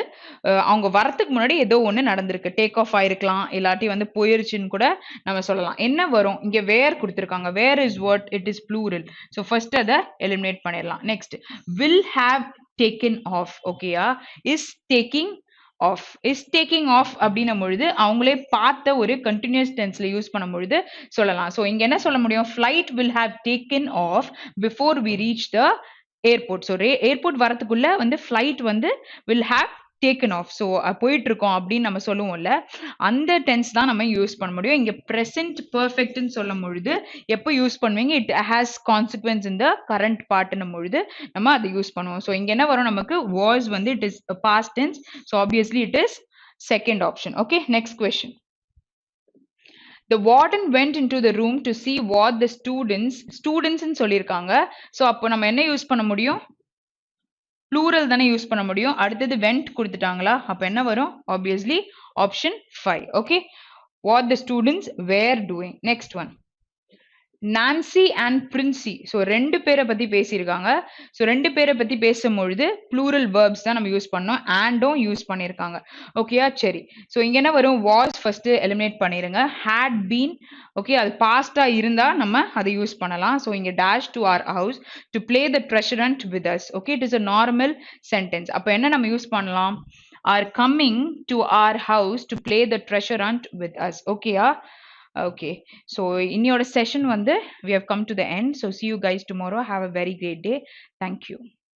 அவங்க வரதுக்கு முன்னாடி ஏதோ ஒண்ணு நடந்திருக்கு, டேக் ஆஃப் ஆயிருக்கலாம், இல்லாட்டி வந்து போயிருச்சுன்னு கூட நம்ம சொல்லலாம். என்ன வரும்? இங்க where கொடுத்திருக்காங்க. where is what? it is plural. so first அதை eliminate பண்ணிடலாம். next, will have taken off. ஓகேயா? is taking off. is taking off அப்படின்னும் பொழுது அவங்களே பார்த்த ஒரு continuous tenseல யூஸ் பண்ணும் பொழுது சொல்லலாம். ஸோ இங்க என்ன சொல்ல முடியும்? flight will have taken off before we reach the airport. So airport வரதுக்குள்ள வந்து flight வந்து will have taken off. So போயிட்டு இருக்கோம் அப்படின்னு நம்ம சொல்லுவோம்ல, அந்த டென்ஸ் தான் நம்ம யூஸ் பண்ண முடியும். இங்க present perfectன்னு சொல்லும் பொழுது எப்போ யூஸ் பண்ணுவீங்க? it has consequence in the current partன்னும் பொழுது நம்ம அதை யூஸ் பண்ணுவோம். ஸோ இங்க என்ன வரும் நமக்கு? was வந்து it is past tense. so obviously it is second option. okay, next question. The warden went into the room to see what the students ன்னு சொல்லியிருக்காங்க. ஸோ அப்போ நம்ம என்ன யூஸ் பண்ண முடியும்? plural தானே யூஸ் பண்ண முடியும். அடுத்தது went கொடுத்துட்டாங்களா, அப்ப என்ன வரும்? obviously option 5. okay, what the students were doing. next one. Nancy and Princy. So ரெண்டு பேரை பத்தி பேசியிருக்காங்க. ஸோ ரெண்டு பேரை பத்தி பேசும்பொழுது ப்ளூரல் வேர்ப்ஸ் தான் நம்ம யூஸ் பண்ணோம், ஆண்டும் யூஸ் பண்ணியிருக்காங்க. ஓகேயா? சரி, ஸோ இங்க என்ன வரும்? வாஸ் ஃபர்ஸ்ட் எலிமினேட் பண்ணிருங்க. Had been. ஓகே, அது பாஸ்டா இருந்தா நம்ம அதை யூஸ் பண்ணலாம். ஸோ இங்க dash to our house to play the treasure hunt with us. Okay, it is a normal sentence. அப்போ என்ன நம்ம யூஸ் பண்ணலாம்? are coming to our house to play the treasure hunt with us. ஓகேயா? Okay. So இன்னியோட session வந்து we have come to the end. So see you guys tomorrow. Have a very great day. Thank you.